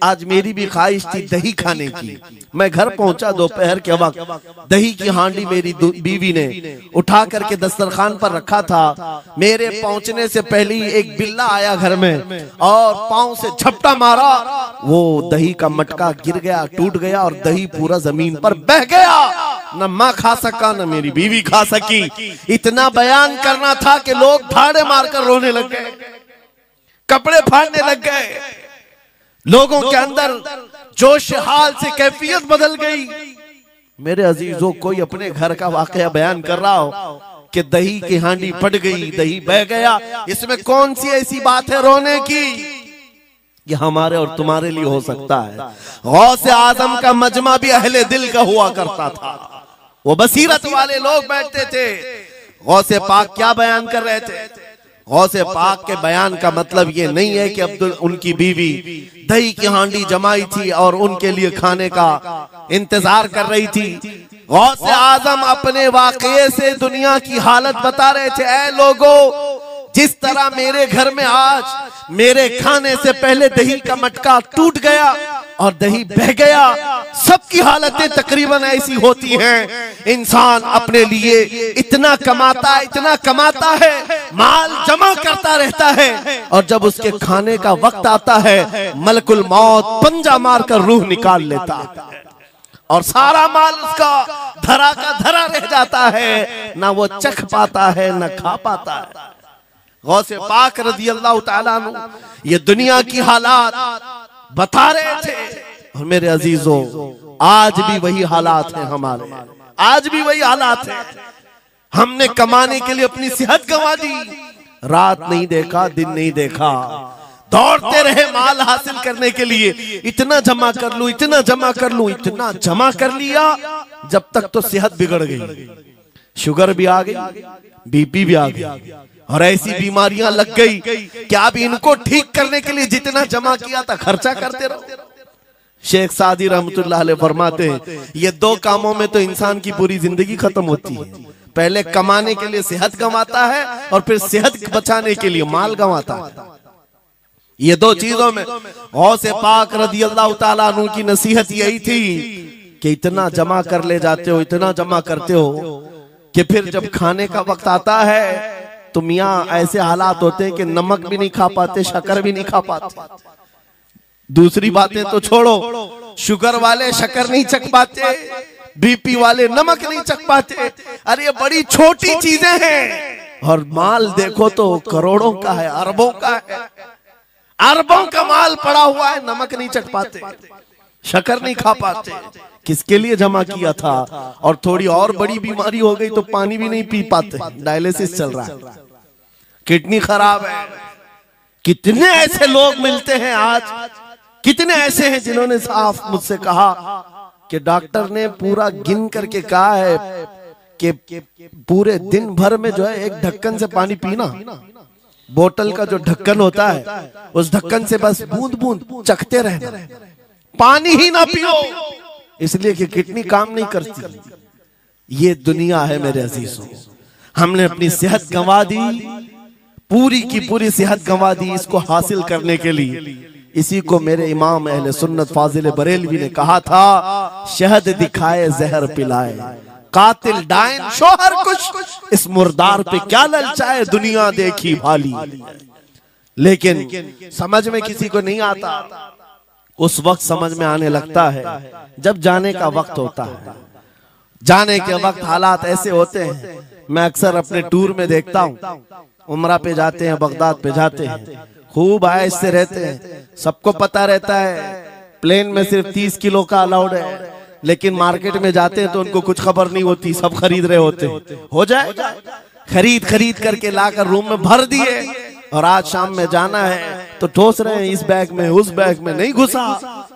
आज मेरी भी ख्वाहिश थी दही खाने की। मैं घर पहुंचा दोपहर के वक्त, दही की हांडी मेरी बीवी ने उठा करके दस्तरखान पर रखा था। मेरे पहुंचने से पहले ही एक बिल्ला आया घर में और पांव से झपटा मारा, वो दही का मटका गिर गया, टूट गया और दही पूरा जमीन पर बह गया। न माँ खा सका न मेरी बीवी खा सकी। इतना बयान करना था कि लोग ठाड़े मारकर रोने लग गए, कपड़े फाड़ने लग गए, लोगों के अंदर जोश हाल से कैफियत बदल गई। मेरे अजीजों, कोई अपने घर का वाकया बयान कर रहा हो कि दही की हांडी फट गई, दही बह गया, इसमें कौन सी ऐसी बात है रोने की? ये हमारे और तुम्हारे लिए हो सकता है। गौसे आजम का मजमा भी अहले दिल का हुआ करता था, वो बसीरत वाले लोग बैठते थे। गौसे पाक क्या बयान कर रहे थे? गौसे पाक के बयान का मतलब ये नहीं है कि अब्दुल उनकी बीवी दही की हांडी जमाई थी और उनके लिए खाने का इंतजार कर रही थी। गौसे आजम अपने वाकये से दुनिया की हालत बता रहे थे, ऐ लोगों, जिस तरह मेरे घर में आज मेरे खाने से पहले दही का मटका टूट गया और दही बह गया, सबकी हालतें तकरीबन ऐसी होती हैं। इंसान अपने लिए इतना कमाता है, माल जमा करता रहता है और जब उसके खाने का वक्त आता है मलकुल मौत पंजा मारकर रूह निकाल लेता है और सारा माल उसका धरा का धरा रह जाता है, ना वो चख पाता है ना खा पाता है। गौसे पाक रज़ी अल्लाह ताला अन्हु ये दुनिया की हालात बता रहे थे और मेरे अजीजों, आज भी वही हालात हैं हमारे, आज भी वही हालात हैं। हमने कमाने के लिए अपनी सेहत गंवा दी, रात नहीं देखा, दिन नहीं देखा, दौड़ते रहे माल हासिल करने के लिए, इतना जमा कर लूं, इतना जमा कर लूं, इतना जमा कर लिया, जब तक तो सेहत बिगड़ गई, शुगर भी आ गई, बीपी भी आ गई और ऐसी बीमारियां लग गई कि अब इनको ठीक करने के लिए जितना जमा किया था खर्चा करते रहो। शेख सादी रहमतुल्लाह अलैह फरमाते हैं, ये दो कामों में तो इंसान की पूरी जिंदगी खत्म होती है। पहले कमाने के लिए सेहत गंवाता है और फिर सेहत बचाने के लिए माल गंवाता है। ये दो चीजों में गौसे पाक रज़ी अल्लाह ताला अन्हु की नसीहत यही थी कि इतना जमा कर ले जाते हो, इतना जमा करते हो कि फिर जब खाने का वक्त आता है तो मियाँ ऐसे हालात होते हैं कि नमक भी नहीं खा पाते, शक्कर भी नहीं खा पाते। दूसरी बातें तो छोड़ो, शुगर वाले शक्कर नहीं चख पाते, बीपी वाले नमक नहीं चख पाते। अरे ये बड़ी छोटी चीजें हैं और माल देखो तो करोड़ों का है, अरबों का है, अरबों का माल पड़ा हुआ है, नमक नहीं चख पाते, शक्कर नहीं खा पाते। किसके लिए जमा किया था? और थोड़ी और बड़ी बीमारी हो गई तो पानी भी नहीं पी पाते, डायलिसिस चल रहा है, किडनी खराब है। कितने ऐसे लोग मिलते हैं आज, कितने ऐसे हैं जिन्होंने साफ मुझसे कहा कि डॉक्टर ने पूरा गिन करके कहा है कि पूरे दिन भर में जो है एक ढक्कन से पानी पीना, बोतल का जो ढक्कन होता है उस ढक्कन से बस बूंद बूंद चखते रहना, पानी ही ना पियो, इसलिए कि किडनी काम नहीं करती। ये दुनिया है मेरे अजीजों, हमने अपनी सेहत गंवा दी, पूरी की पूरी सेहत गंवा दी इसको हासिल करने के लिए। इसी को मेरे इमाम अहले सुन्नत फाजिल बरेलवी ने कहा था, शहद दिखाए जहर पिलाए, कातिल डायन शोहर कुछ, इस मुर्दार पे क्या ललचाए, दुनिया देखी भाली। लेकिन समझ में किसी को नहीं आता, उस वक्त समझ में आने लगता है जब जाने का वक्त होता है। जाने के वक्त हालात ऐसे होते हैं, मैं अक्सर अपने टूर में देखता हूँ, उमरा पे जाते हैं, बगदाद पे जाते हैं, खूब आयश से रहते हैं, सबको पता रहता है प्लेन में सिर्फ 30 किलो का अलाउड है, लेकिन मार्केट में जाते हैं तो उनको कुछ खबर नहीं होती, सब खरीद रहे होते हैं। हो जाए खरीद करके लाकर रूम में भर दिए, और आज शाम में जाना है तो ठोस रहे हैं इस बैग में उस बैग में नहीं घुसा,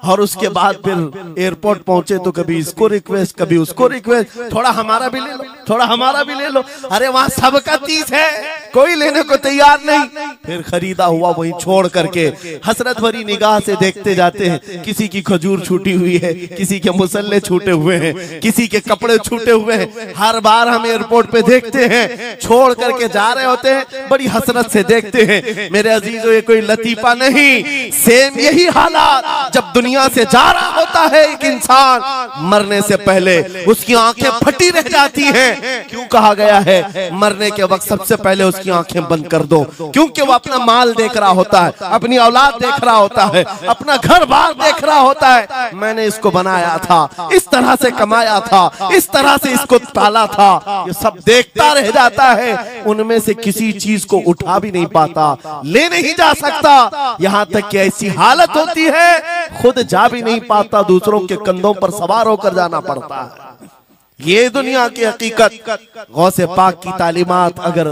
और उसके बाद फिर एयरपोर्ट पहुंचे तो कभी इसको रिक्वेस्ट कभी उसको रिक्वेस्ट, थोड़ा हमारा भी ले लो, थोड़ा हमारा भी ले लो। अरे वहां सबका 30 है, कोई लेने को तैयार नहीं। फिर खरीदा हुआ वहीं छोड़ करके हसरत भरी निगाह से देखते जाते हैं, किसी की खजूर छूटी हुई है, किसी के मुसल्ले छूटे हुए हैं, किसी के कपड़े छूटे हुए हैं। हर बार हम एयरपोर्ट पे देखते हैं, छोड़ करके जा रहे होते हैं, बड़ी हसरत से देखते हैं। मेरे अजीजों, ये कोई लतीफा नहीं, सेम यही हालात जब दुनिया से जा रहा होता है एक इंसान, मरने से पहले उसकी आंखें फटी रह जाती हैं। क्यों कहा गया है मरने के वक्त सबसे पहले उसकी आंखें बंद कर दो? क्योंकि वो अपना माल देख रहा होता है, अपनी औलाद देख रहा होता है, अपना घर बार देख रहा होता है। मैंने इसको बनाया था, इस तरह से कमाया था, इस तरह से इसको पाला था, ये सब देखता रह जाता है। उनमें से किसी चीज को उठा भी नहीं पाता, ले नहीं जा सकता, यहाँ तक कि ऐसी हालत होती है खुद जा भी नहीं पाता, दूसरों के कंधों पर सवार होकर जाना पड़ता है। ये दुनिया की हकीकत। गौसे पाक की तालीमात अगर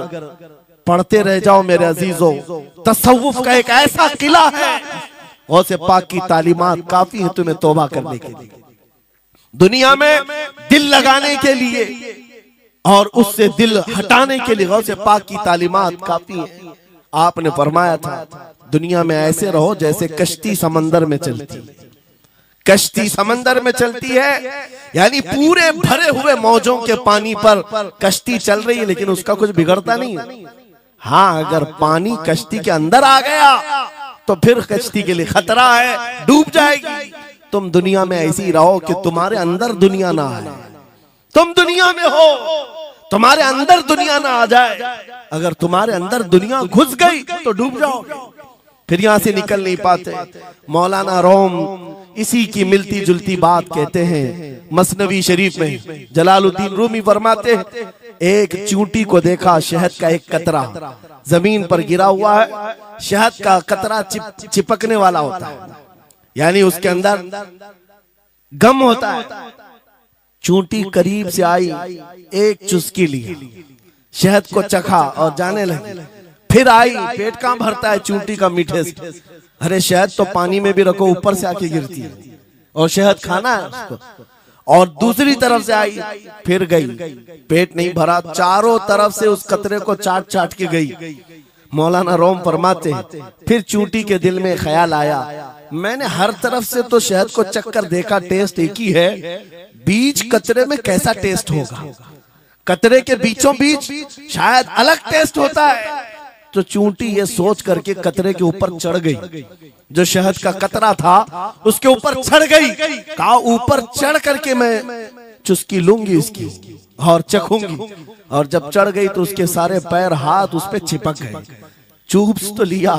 पढ़ते रह जाओ मेरे अजीजों, तसव्वुफ का एक ऐसा किला है। गौसे पाक की तालीमात काफी है तुम्हें तौबा करने के लिए, दुनिया में दिल लगाने के लिए और उससे दिल हटाने के लिए। गौसे पाक की तालीमात काफी है। आपने फरमाया था दुनिया में ऐसे रहो जैसे कश्ती समंदर में चलती है। कश्ती समंदर में चलती है यानी पूरे भरे हुए मौजों के पानी पर कश्ती चल रही है, लेकिन उसका कुछ बिगड़ता नहीं है। हाँ, अगर पानी कश्ती के अंदर आ गया तो फिर कश्ती के लिए खतरा है, डूब जाएगी। तुम दुनिया में ऐसी रहो कि तुम्हारे अंदर दुनिया ना आए, तुम दुनिया में हो, तुम्हारे अंदर दुनिया ना आ जाए। अगर तुम्हारे अंदर दुनिया घुस गई तो डूब जाओगे, फिर यहां से निकल नहीं पाते। मौलाना रोम इसी की मिलती जुलती बात कहते हैं मसनवी शरीफ में। जलालुद्दीन रूमी फरमाते हैं, एक चूंटी को देखा, शहद का एक कतरा जमीन पर गिरा हुआ है, शहद का कतरा चिपकने वाला होता है, यानी उसके अंदर गम होता है। चूंटी करीब से आई, एक चुस्की ली, शहद को चखा और जाने लगी। फिर आई, पेट कहाँ भरता है चूंटी का मीठे से। अरे शहद तो पानी में भी रखो ऊपर से आके गिरती है, और शहद खाना है उसको। और दूसरी तरफ से आई, फिर गई, पेट नहीं भरा, चारों तरफ से उस कतरे को चाट चाट के गई। मौलाना रोम फरमाते हैं, फिर चूंटी के दिल में ख्याल आया, मैंने हर तरफ से तो शहद को चक्कर देखा, टेस्ट एक ही है, बीच कतरे में कैसा टेस्ट होगा? कतरे के बीचों बीच शायद अलग टेस्ट होता है। तो चूंटी ये सोच करके कतरे के ऊपर चढ़ गई, जो शहद का कतरा था उसके ऊपर चढ़ गई। कहा ऊपर चढ़ करके मैं चुस्की लूंगी इसकी और चखूंगी। और जब चढ़ गई तो उसके सारे पैर हाथ उस पे चिपक गए। चूप्स तो लिया,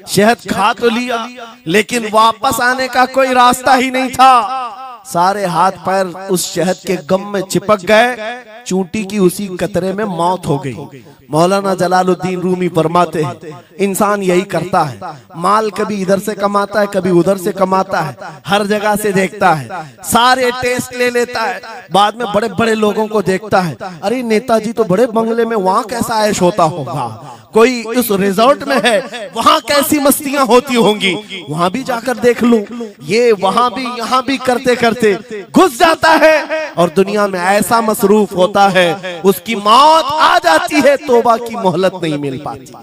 शहद खा तो लिया, लेकिन वापस आने का कोई रास्ता ही नहीं था। सारे हाथ पैर उस शहद के गम में चिपक गए। चूंटी की उसी कतरे में मौत हो गई। मौलाना जलालुद्दीन रूमी फरमाते हैं, इंसान यही करता है, माल कभी इधर से कमाता है, कभी उधर से कमाता है, हर जगह से देखता है, सारे टेस्ट ले लेता है, बाद में बड़े बड़े लोगों को देखता है, अरे नेताजी तो बड़े बंगले में, वहां कैसा ऐश होता होगा, कोई उस रिजॉर्ट में है, वहां कैसी मस्तियां होती होंगी, वहां भी जाकर देख लूं। ये वहां भी यहाँ भी करते करते घुस जाता है और दुनिया में ऐसा मसरूफ होता है, उसकी मौत आ जाती है, तौबा की मोहलत नहीं मिल पाती,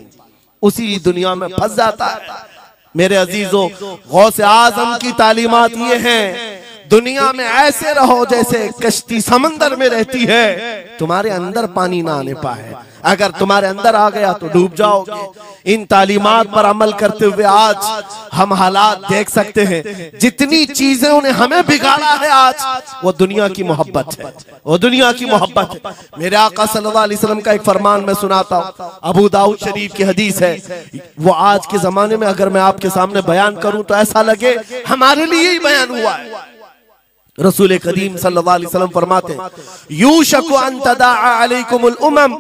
उसी दुनिया में फंस जाता है। मेरे अजीजों, गौसे आजम की तालीमात ये हैं, दुनिया में ऐसे रहो जैसे कश्ती समंदर में रहती है, तुम्हारे अंदर पानी ना आने पाए। अगर तुम्हारे अंदर आ गया तो डूब जाओगे। इन तालीमात पर अमल करते हुए आज हम हालात देख सकते हैं। जितनी चीजों ने हमें बिगाड़ा है आज, वो दुनिया की मोहब्बत है, वो दुनिया की मोहब्बत है। मेरे आका सल्लल्लाहु अलैहि वसल्लम का एक फरमान मैं सुनाता हूँ, अबू दाऊद शरीफ की हदीस है। वो आज के जमाने में अगर मैं आपके सामने बयान करूं तो ऐसा लगे हमारे लिए ही बयान हुआ है। रसूल करीम सल्लल्लाहु अलैहि वसल्लम फरमाते हैं, यूशकु अन तदाअ अलैकुमुल उमम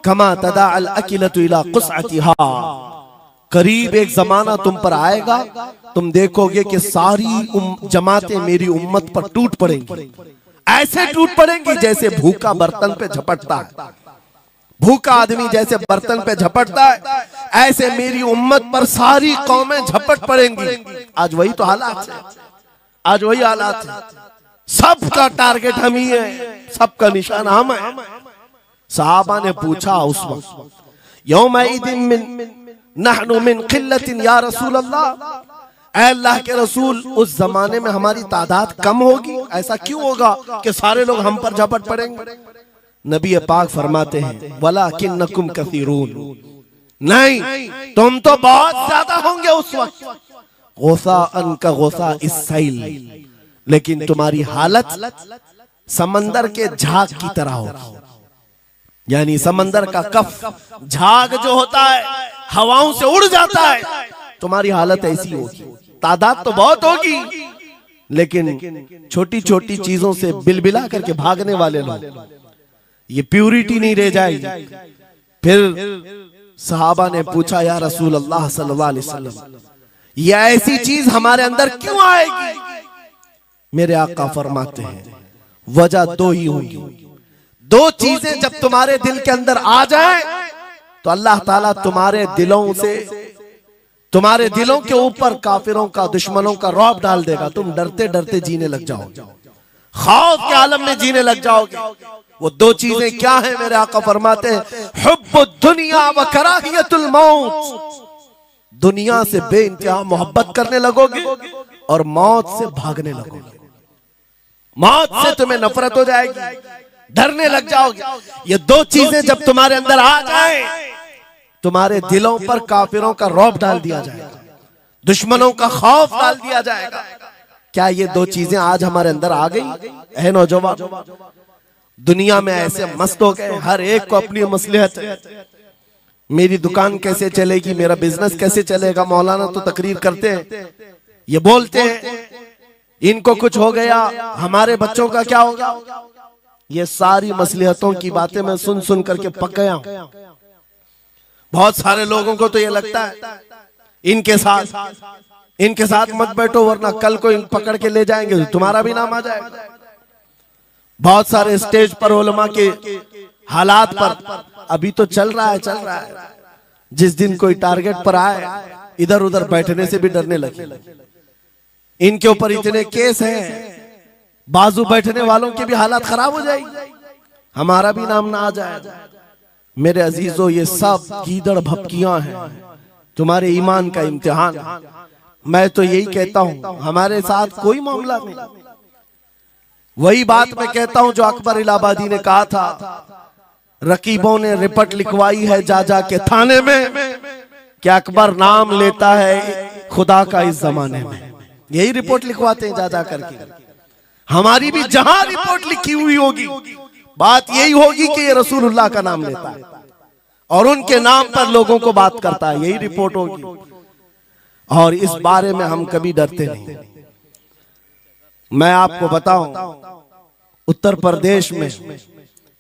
कमा तदाअल अकिलतु इला कुसअतिहा। करीब एक जमाना तुम पर आएगा, तुम देखोगे कि सारी जमातें मेरी उम्मत पर टूट पड़ेंगी। ऐसे टूट पड़ेंगी जैसे भूखा बर्तन पे झपटता है। भूखा आदमी जैसे बर्तन पे झपटता है, ऐसे मेरी उम्मत पर सारी कौमें झपट पड़ेंगी। आज वही तो हालात है, आज वही हालात है। सबका टारगेट हम ही है, सबका निशान हम है। सहाबा ने पूछा उस वक्त, यौमइदिन नहनु मिन क़िल्लतिन या रसूल अल्लाह, ऐ अल्लाह के रसूल उस जमाने में हमारी तादाद कम होगी, ऐसा क्यों होगा कि सारे लोग हम पर झपट पड़ेंगे? नबी पाक फरमाते हैं, वलाकिन्नकुम कसीरून, नहीं तुम तो बहुत ज्यादा होंगे उस वक्त, गुसाअन का गुसा इस्सैल, लेकिन तुम्हारी हालत समंदर के झाग की तरह होगी। यानी समंदर का कफ झाग जो होता है हवाओं से उड़ जाता है, तुम्हारी हालत ऐसी होगी। तादाद तो बहुत होगी, लेकिन छोटी छोटी चीजों से बिलबिला करके भागने वाले लोग, ये प्यूरिटी नहीं रह जाएगी। फिर सहाबा ने पूछा, या रसूल अल्लाह सल्लल्लाहु अलैहि वसल्लम, ये ऐसी चीज हमारे अंदर क्यों आएगी? मेरे आका फरमाते हैं, वजह दो ही होगी। दो चीजें जब तुम्हारे दिल के अंदर आ जाए तो अल्लाह ताला तुम्हारे दिलों से, तुम्हारे दिलों के ऊपर काफिरों का, दुश्मनों का रौब डाल देगा। तुम डरते डरते जीने लग जाओगे, खौफ के आलम में जीने लग जाओगे। वो दो चीजें क्या है? मेरे आका फरमाते हैं, हुब्बुद दुनिया व कराहियतुल मौत, दुनिया से बेइंतहा मोहब्बत करने लगोगे और मौत से भागने लगोगे। मौत से तुम्हें नफरत हो जाएगी, डरने लग जाओगे। ये दो चीजें जब तुम्हारे अंदर आ जाए, तुम्हारे दिलों पर काफिरों का रौब डाल दिया जाएगा, दुश्मनों का खौफ डाल दिया जाएगा। क्या ये दो चीजें आज हमारे अंदर आ गई? है नौजवान, दुनिया में ऐसे मस्त हो गए, हर एक को अपनी मसलहत है। मेरी दुकान कैसे चलेगी, मेरा बिजनेस कैसे चलेगा। मौलाना तो तकरीर करते हैं, ये बोलते हैं इनको कुछ हो गया, हमारे बच्चों का क्या होगा। ये सारी मसलहतों की बातें मैं सुन सुन करके पक गया हूं। बहुत सारे लोगों को तो ये लगता है इनके साथ मत बैठो, वरना कल को इन पकड़ के ले जाएंगे तो तुम्हारा भी नाम आ जाएगा। बहुत सारे स्टेज पर उलमा के हालात पर अभी तो चल रहा है। जिस दिन कोई टारगेट पर आए, इधर उधर बैठने से भी डरने लगे। इनके ऊपर इतने केस हैं, बाजू बैठने वालों की भी हालत खराब हो जाएगी, हमारा भी नाम ना आ जाए। मेरे अजीजों, ये सब गीदड़ भपकियां हैं, तुम्हारे ईमान का इम्तिहान। मैं तो यही कहता हूं, हमारे साथ कोई मामला नहीं। वही बात मैं कहता हूं जो अकबर इलाहाबादी ने कहा था, रकीबों ने रिपोर्ट लिखवाई है जा जा के थाने में कि अकबर नाम लेता है खुदा का इस जमाने में। यही रिपोर्ट लिखवाते हैं जा जा करके। हमारी भी जहां रिपोर्ट लिखी हुई होगी, बात यही होगी कि ये रसूलुल्लाह का नाम लेता है और उनके नाम पर लोगों को बात करता है, यही रिपोर्ट होगी। और इस बारे में हम कभी डरते नहीं। मैं आपको बताऊं, उत्तर प्रदेश में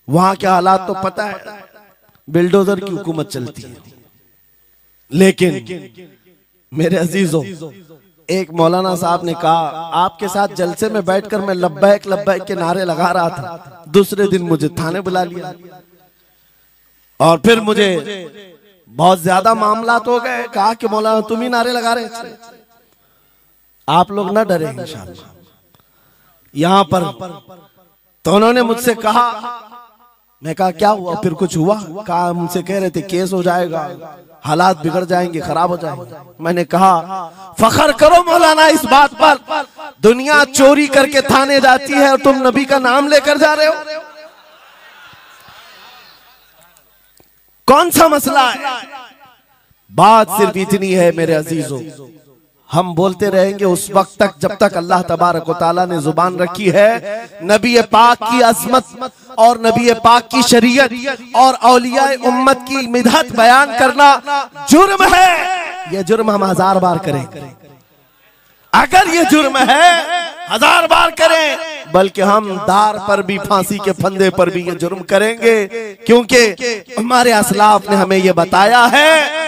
वहां के हालात तो पता है, बिल्डोजर की हुकूमत चलती है। लेकिन मेरे अजीजों, एक मौलाना साहब ने कहा, आपके साथ जलसे में बैठकर मैं लब्बैक लब्बैक के नारे लगा रहा था, दूसरे दिन मुझे थाने बुला लिया और फिर मुझे बहुत ज्यादा मामलात हो गए। कहा कि मौलाना तुम ही नारे लगा रहे थे। आप लोग ना डरे इंशाअल्लाह। यहां पर तो उन्होंने मुझसे कहा मैं कहा क्या हुआ, फिर कुछ हुआ? कहा हमसे कह रहे थे केस हो जाएगा, हालात बिगड़ जाएंगे, खराब हो जाएंगे। मैंने कहा फख्र करो मौलाना इस बात पर, दुनिया चोरी करके थाने जाती है और तुम नबी का नाम लेकर जा रहे हो, कौन सा मसला है? बात सिर्फ इतनी है मेरे अजीजों, हम बोलते रहेंगे उस वक्त तक जब तक अल्लाह तबारक व तआला ने जुबान रखी है। नबी पाक की अज़मत और नबी पाक की शरीयत और औलियाए उम्मत की मिदहत बयान करना जुर्म है। यह जुर्म हम 1000 बार करें, अगर ये जुर्म है 1000 बार करें, बल्कि हम दार पर भी, फांसी के फंदे पर भी ये जुर्म करेंगे, क्योंकि हमारे असलाफ ने हमें ये बताया है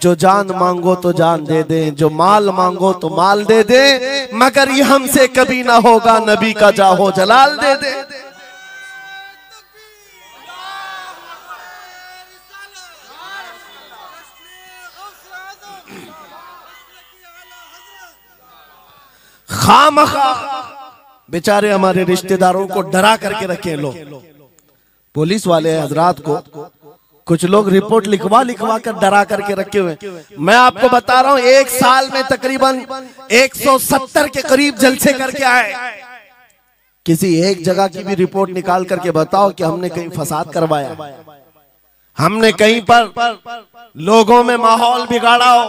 जो जान मांगो तो जान दे दें, जो माल मांगो तो माल दे दें, मगर ये हमसे कभी ना होगा नबी का जाहो जलाल दे दे। खामखा बेचारे हमारे रिश्तेदारों को डरा करके रखे लोग, पुलिस वाले हजरात को कुछ लोग रिपोर्ट लिखवा कर डरा करके रखे हुए। मैं आपको बता रहा हूं एक साल में तकरीबन 170 के करीब जलसे करके आए। किसी एक जगह की भी रिपोर्ट निकाल करके बताओ कि हमने कहीं फसाद करवाया, हमने कहीं पर लोगों में माहौल बिगाड़ा हो,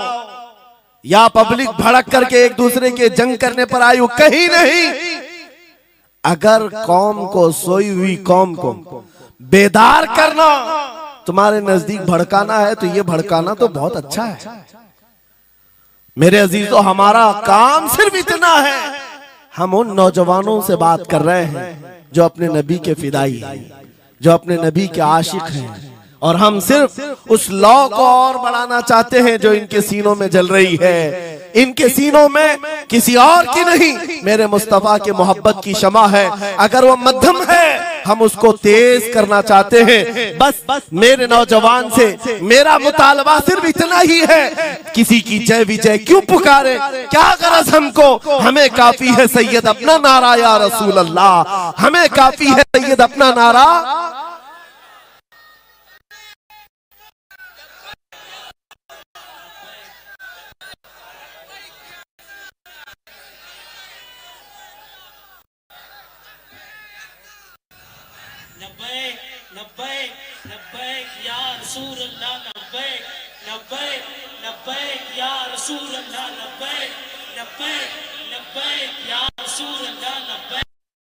या पब्लिक भड़क करके एक दूसरे के जंग करने पर आई हो, कहीं नहीं। अगर कौम को, सोई हुई कौम को बेदार करना तुम्हारे नजदीक भड़काना है तो ये भड़काना तो बहुत अच्छा है मेरे अजीजों। हमारा काम सिर्फ इतना है, हम उन नौजवानों से बात कर रहे हैं जो अपने नबी के फिदाई हैं, जो अपने नबी के आशिक हैं, और हम सिर्फ उस लौ को और बढ़ाना चाहते हैं जो इनके सीनों में जल रही है। इनके सीनों में किसी और की नहीं, मेरे मुस्तफा के मोहब्बत की शमा है। अगर वो मध्यम है हम उसको तेज करना चाहते हैं। बस मेरे नौजवान से मेरा मुतालबा सिर्फ इतना ही है, किसी की जय विजय क्यों पुकारे, क्या गरज हमको, हमें काफी है सैयद अपना नारा या रसूल अल्लाह, हमें काफी है सैयद अपना नारा।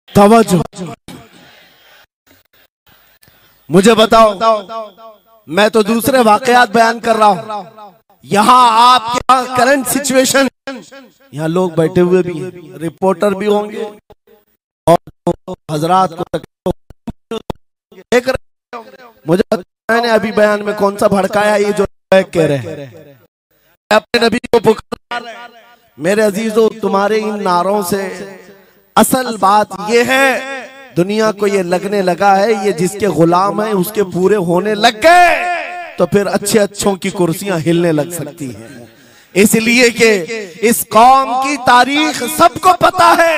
तवज्जो, मुझे बताओ, मैं तो दूसरे वाकयात बयान कर रहा हूं, यहाँ आपके करंट सिचुएशन, यहाँ लोग बैठे हुए भी हैं, रिपोर्टर भी होंगे और हजरात को देख रहे होंगे। मुझे मैंने अभी बयान में कौन सा भड़काया, ये जो कह रहे हैं अपने नबी को पुकार रहे हैं। मेरे अजीजों, तुम्हारे इन नारों से असल बात ये है, दुनिया को ये लगने लगा है ये जिसके गुलाम है उसके पूरे होने लग गए, तो फिर अच्छे अच्छों की कुर्सियां हिलने लग सकती हैं। इसलिए कि इस कौम की तारीख सबको पता है,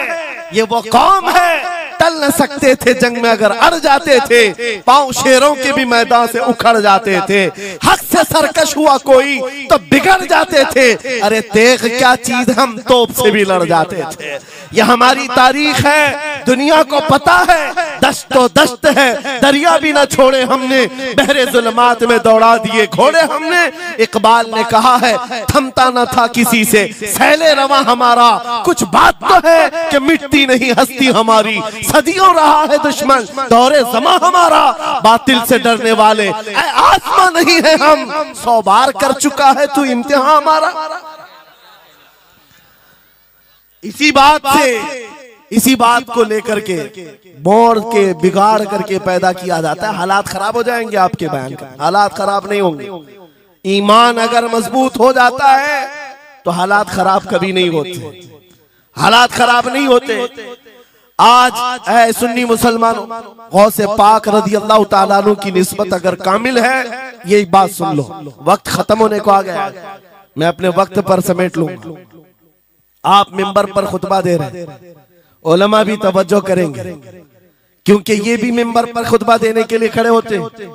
ये वो कौम है टल न सकते थे जंग में, अगर अड़ जाते थे पांव शेरों के भी मैदान से उखड़ जाते थे, हक से सरकश हुआ कोई तो बिगड़ जाते थे, अरे तेग क्या चीज हम तोप से भी लड़ जाते थे। यह हमारी तारीख है, दुनिया को पता है, दश्तो दश्त है, दरिया भी न छोड़े हमने, बहरे जुल्मात में दौड़ा दिए घोड़े हमने। इकबाल ने कहा है थमता न था किसी से सैले रवा हमारा, कुछ बात तो है कि मिटती नहीं हस्ती हमारी, सदियों रहा है दुश्मन दौरे ज़मा हमारा, बातिल से डरने वाले आसमां नहीं है हम, 100 बार कर चुका है तू इम्तिहान हमारा। इसी बात को लेकर के बोर के बिगाड़ करके पैदा किया जाता है। हालात खराब हो जाएंगे आपके बयान का, हालात खराब नहीं होंगे। ईमान अगर मजबूत हो जाता है तो हालात खराब कभी नहीं होते, हालात खराब नहीं होते। आज ऐ सुन्नी मुसलमानों, गौसे पाक रज़ी अल्लाह ताला अन्हु की निस्बत अगर कामिल है, ये बात सुन लो, वक्त खत्म होने को आ गया, मैं अपने वक्त पर समेट लूंगा। आप मिंबर पर खुतबा दे रहे हैं, उलमा भी तवज्जो करेंगे क्योंकि ये भी मिंबर पर खुतबा देने के लिए खड़े होते हैं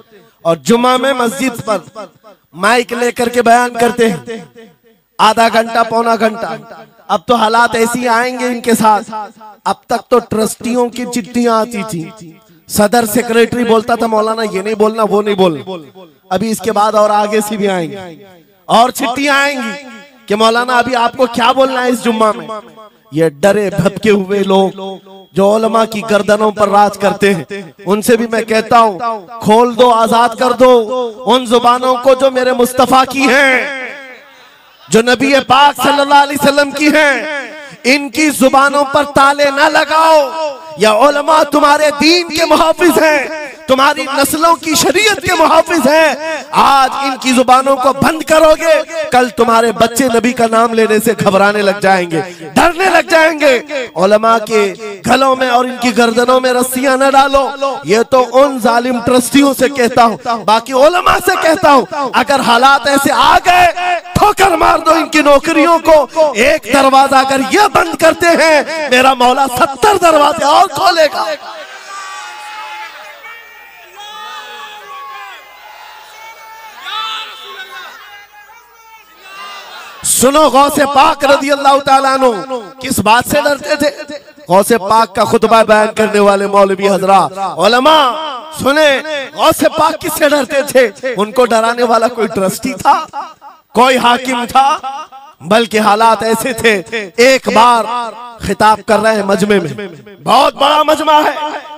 और जुमा में मस्जिद पर माइक लेकर के बयान करते हैं आधा घंटा पौना घंटा। अब तो हालात ऐसी आएंगे इनके साथ। अब तक तो ट्रस्टियों की चिट्ठियां आती थी, सदर सेक्रेटरी बोलता था मौलाना ये नहीं बोलना वो नहीं बोलना। अभी इसके बाद और आगे से भी आएंगी और चिट्ठियां आएंगी कि मौलाना अभी आपको क्या बोलना है इस जुम्मा में। ये डरे भटके हुए लोग जो उलमा की गर्दनों पर राज करते हैं, उनसे भी मैं कहता हूं खोल दो, आजाद कर दो उन जुबानों को जो मेरे मुस्तफा की हैं, जो नबी पाक सल्लल्लाहु अलैहि वसल्लम की हैं। इनकी जुबानों पर ताले न लगाओ। या उलमा तुम्हारे दीन के मुहाफिज हैं, तुम्हारी नस्लों की शरीयत के मुहाफिज हैं। आज इनकी जुबानों को बंद करोगे, कल तुम्हारे बच्चे नबी का नाम लेने से घबराने लग जाएंगे, डरने लग जाएंगे। उलमा के गलों में और इनकी गर्दनों में रस्सियां न डालो। ये तो उन जालिम ट्रस्टियों से कहता हूं, बाकी उलमा से कहता हूं अगर हालात ऐसे आ गए ठोकर मार दो इनकी नौकरियों को। एक दरवाजा अगर ये बंद करते हैं, मेरा मौला 70 दरवाजे और खोलेगा। सुनो गौसे पाक रज़ी अल्लाह ताला अन्हु किस बात से डरते थे। गौसे पाक का खुतबा बयान करने वाले मौलवी हजरात उलमा सुने, गौसे पाक किससे डरते थे। उनको डराने वाला कोई ट्रस्टी था, कोई हाकिम था, बल्कि हालात ऐसे थे। एक बार खिताब कर रहे हैं मजमे में, बहुत बड़ा मजमा है,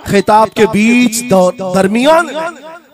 खिताब के बीच दरमियान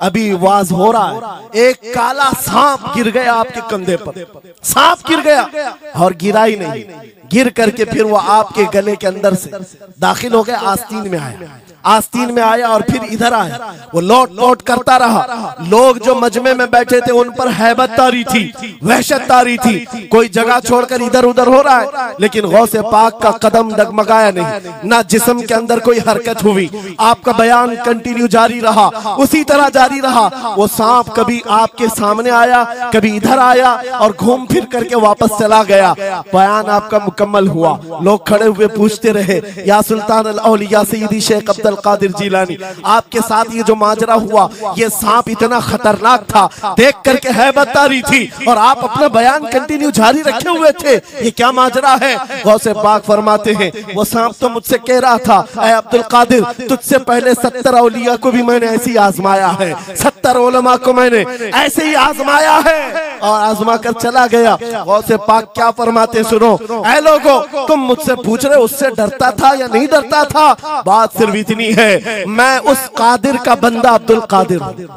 अभी वाज हो रहा है, एक काला सांप गिर गया आपके कंधे पर। सांप गिर गया और गिरा ही नहीं, गिर करके फिर वो आपके गले के अंदर से दाखिल हो गया, आस्तीन में आया, आस्तीन में आया और फिर इधर आया। वो लौट लौट करता रहा। लोग जो मजमे में बैठे थे उन पर हैबत तारी थी, वहशत तारी थी। कोई जगह छोड़कर इधर उधर हो रहा है, लेकिन गौसे पाक का कदम डगमगाया नहीं, ना जिस्म के अंदर कोई हरकत हुई। आपका बयान कंटिन्यू जारी रहा, उसी तरह जारी रहा। वो सांप कभी आपके सामने आया, कभी इधर आया और घूम फिर करके वापस चला गया। बयान आपका मुकम्मल हुआ। लोग खड़े हुए पूछते रहे, या सुल्तान अल औलिया सय्यदी शेख अब्दुल कादिर जिलानी, आपके साथ ये जो माजरा हुआ, ये सांप इतना खतरनाक था, देख करके हैबत तारी थी और आप अपना बयान कंटिन्यू जारी रखे हुए थे, ये क्या माजरा है। गौसे पाक फरमाते हैं वो सांप तो मुझसे कह रहा था, ऐ अब्दुल कादिर तुझसे पहले 70 औलिया को भी मैंने ऐसे ही आजमाया है, 70 उलमा को मैंने ऐसे ही आजमाया है और आजमा कर चला गया। गौसे पाक क्या फरमाते सुनो, ऐ लोगों तुम मुझसे पूछ रहे उससे डरता था या नहीं डरता था, बात सिर्फ इतनी है, मैं उस कादिर का बंदा अब्दुल कादिर हूं,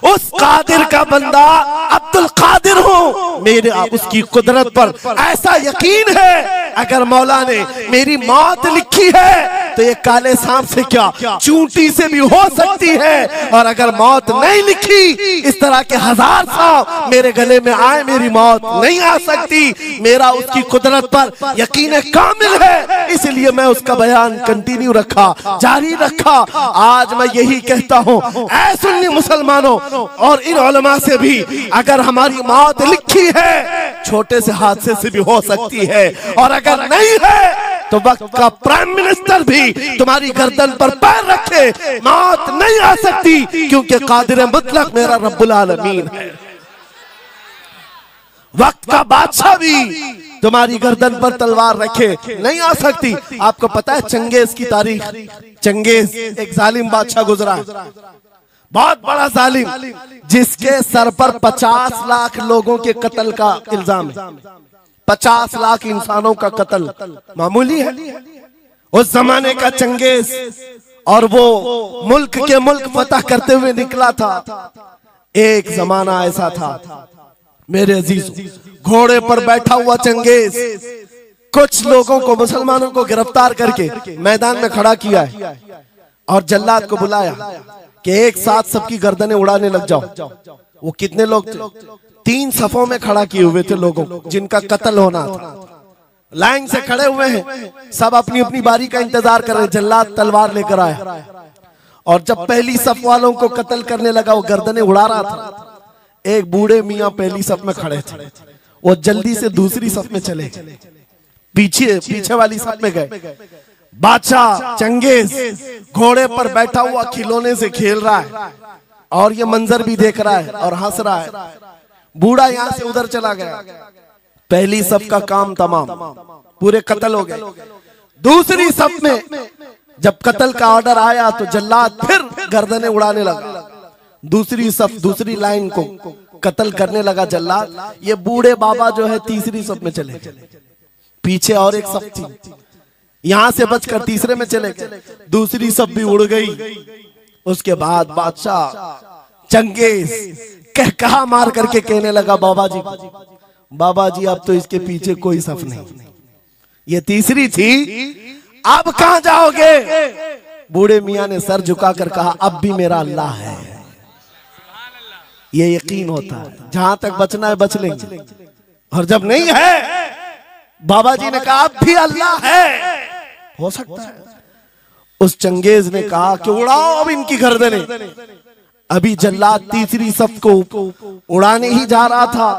उस कादिर का बंदा अब्दुल कादिर हूं। मेरे उसकी कुदरत पर ऐसा यकीन है, अगर मौला ने मेरी मौत लिखी है तो ये काले सांप से क्या चूंटी से भी हो सकती है, और अगर मौत नहीं लिखी, इस तरह के 1000 सांप मेरे गले में आए, मेरी मौत नहीं आ सकती। मेरा उसकी कुदरत पर यकीन कामिल है, इसलिए मैं उसका बयान कंटिन्यू रखा, जारी रखा। आज मैं यही कहता हूं, ऐ सुन्नी मुसलमानों और इन उलमा से भी, अगर हमारी मौत लिखी है, छोटे से हादसे से भी हो सकती है, और अगर नहीं है तो वक्त का प्राइम मिनिस्टर भी तुम्हारी गर्दन पर पैर रखे, मौत नहीं आ सकती, क्योंकि कादिर मुतलक मेरा रब्बुल आलमीन है। वक्त का बादशाह भी तुम्हारी गर्दन पर तलवार रखे, नहीं आ सकती। आपको पता है चंगेज की तारीख, चंगेज एक जालिम बादशाह गुजरा, बहुत बड़ा जालिम, जिसके सर पर 50 लाख लोगों के कत्ल का इल्जाम है। 50 लाख इंसानों का कत्ल मामूली है। उस जमाने का चंगेज, और वो मुल्क के मुल्क फतह करते हुए निकला था। एक जमाना ऐसा था मेरे अजीज, घोड़े पर बैठा हुआ चंगेज कुछ लोगों को, मुसलमानों को गिरफ्तार करके मैदान में खड़ा किया है और जल्लाद को बुलाया कि एक साथ सबकी गर्दनें उड़ाने लग जाओ। वो कितने लोग थे? 3 सफों में खड़ा किए हुए थे लोगों को जिनका कत्ल होना था। लाइन से खड़े हुए हैं, सब अपनी अपनी बारी का इंतजार कर रहे। जल्लाद तलवार लेकर आया और जब पहली सफ वालों को कत्ल करने लगा, वो गर्दनें उड़ा रहा था। एक बूढ़े मियाँ पहली सफ में खड़े थे, वो जल्दी से दूसरी सफ में चले, पीछे वाली सफ में गए बादशाह चंगेज घोड़े पर बैठा हुआ खिलौने से खेल रहा है और ये मंजर भी देख रहा है और हंस रहा है। बूढ़ा यहाँ से उधर चला गया, पहली सफ का काम तमाम, पूरे कत्ल हो गए। दूसरी सफ में जब कत्ल का ऑर्डर आया तो जल्लाद फिर गर्दनें उड़ाने लगा। दूसरी सफ, दूसरी लाइन को कत्ल करने लगा जल्लाद। ये बूढ़े बाबा जो है तीसरी सफ में चले गए। पीछे और एक सफ थी, यहां से बचकर तीसरे में चले गए। दूसरी सफ भी उड़ गई। उसके बाद बादशाह चंगेज कहकहा मार करके कहने लगा, बाबा जी अब तो इसके पीछे कोई सफ नहीं, ये तीसरी थी, अब कहां जाओगे? बूढ़े मियां ने सर झुकाकर कहा, अब भी मेरा अल्लाह है। ये यकीन होता है जहां तक बचना है बच लेंगे, और जब नहीं है, बाबा जी ने कहा अब भी अल्लाह है, हो सकता है। उस चंगेज ने कहा कि उड़ाओ अब इनकी गर्दनें। अभी जल्लाद तीसरी सफ को उड़ाने ही जा रहा था,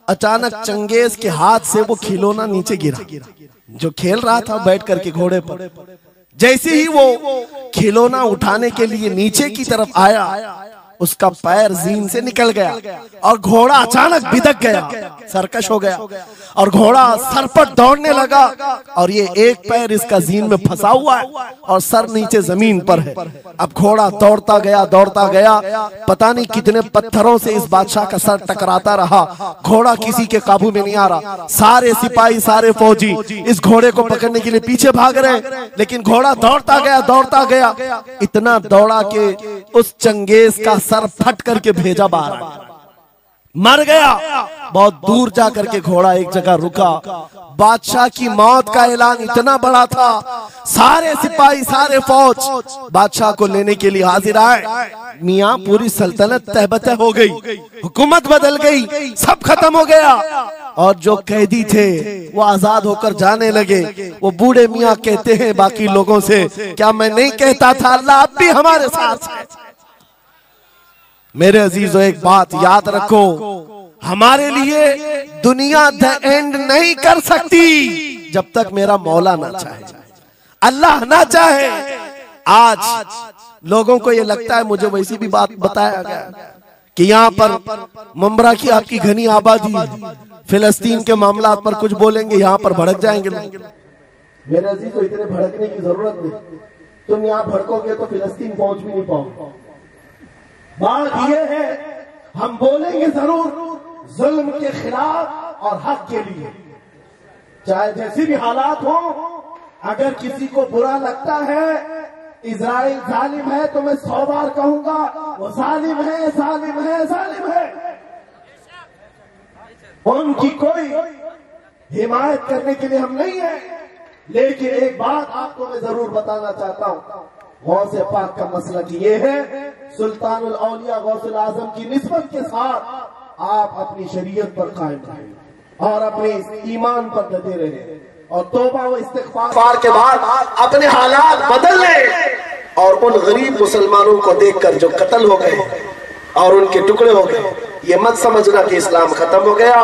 अचानक चंगेज के हाथ से वो खिलौना नीचे गिरा जो खेल रहा था बैठ करके घोड़े पर। जैसे ही वो खिलौना उठाने के लिए नीचे की तरफ आया, उसका पैर जीन से निकल गया और घोड़ा अचानक बिदक गया, सरकश हो गया और घोड़ा सर पर दौड़ने लगा। और ये एक पैर इसका जीन में फंसा हुआ है और सर नीचे जमीन पर है। अब घोड़ा दौड़ता गया, पता नहीं कितने पत्थरों से इस बादशाह का सर टकराता रहा। घोड़ा किसी के काबू में नहीं आ रहा। सारे सिपाही, सारे फौजी इस घोड़े को पकड़ने के लिए पीछे भाग रहे, लेकिन घोड़ा दौड़ता गया, इतना दौड़ा कि उस चंगेज का सर फट करके भेजा बाहर, मर गया। बहुत दूर जाकर के घोड़ा एक जगह रुका। बादशाह की मौत का ऐलान इतना बड़ा था, सारे सिपाही, सारे फौज बादशाह को लेने के लिए हाजिर आए। मियां पूरी सल्तनत तहबतह हो गई, हुकूमत बदल गई, सब खत्म हो गया। और जो कैदी थे वो आजाद होकर जाने लगे। वो बूढ़े मियां कहते हैं बाकी लोगों से, क्या मैं नहीं कहता था अल्लाह अब भी हमारे साथ है? मेरे अजीजों, एक बात याद रखो, हमारे लिए दुनिया द एंड नहीं कर सकती जब तक मेरा मौला ना चाहे, अल्लाह ना चाहे। आज लोगों को ये लगता है, मुझे वैसी भी बात बताया गया कि यहाँ पर मुंबरा की आपकी घनी आबादी, फिलिस्तीन के मामला पर कुछ बोलेंगे यहाँ पर भड़क जाएंगे लोग। मेरे अजीजों, इतने भड़कने की जरूरत नहीं। तुम यहाँ भड़कोगे तो फिलिस्तीन पहुंच भी नहीं पाओगे। बात यह है, हम बोलेंगे जरूर जुल्म के खिलाफ और हक के लिए, चाहे जैसी भी हालात हो। अगर किसी को बुरा लगता है इजराइल जालिम है, तो मैं 100 बार कहूंगा वो जालिम है, जालिम है, जालिम है। उनकी कोई हिमायत करने के लिए हम नहीं है, लेकिन एक बात आपको मैं जरूर बताना चाहता हूं। गौसे पाक का मसला ये है, सुल्तानुल औलिया गौसुल आजम की निस्बत के साथ आप अपनी शरीयत पर कायम रहें और अपने ईमान पर डटे रहें, और तौबा व इस्तिग़फ़ार के बाद अपने हालात बदल लें। और उन गरीब मुसलमानों को देखकर जो कत्ल हो गए और उनके टुकड़े हो गए, ये मत समझना कि इस्लाम खत्म हो गया।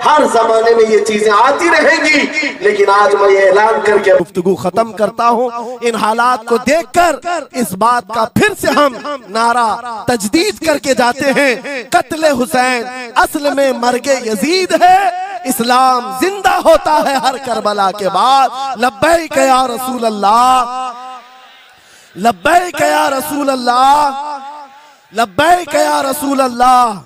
हर जमाने में ये चीजें आती रहेंगी, लेकिन आज मैं ये ऐलान करके गुफ्तगू खत्म करता हूँ। इन हालात को देखकर इस बात का फिर से हम नारा तजदीद करके जाते हैं, कत्ले हुसैन असल में मर्गे यजीद है, इस्लाम जिंदा होता है हर करबला के बाद। लब्बैक या रसूल अल्लाह, लब्बैक या रसूल अल्लाह, लब्बैक या रसूल अल्लाह।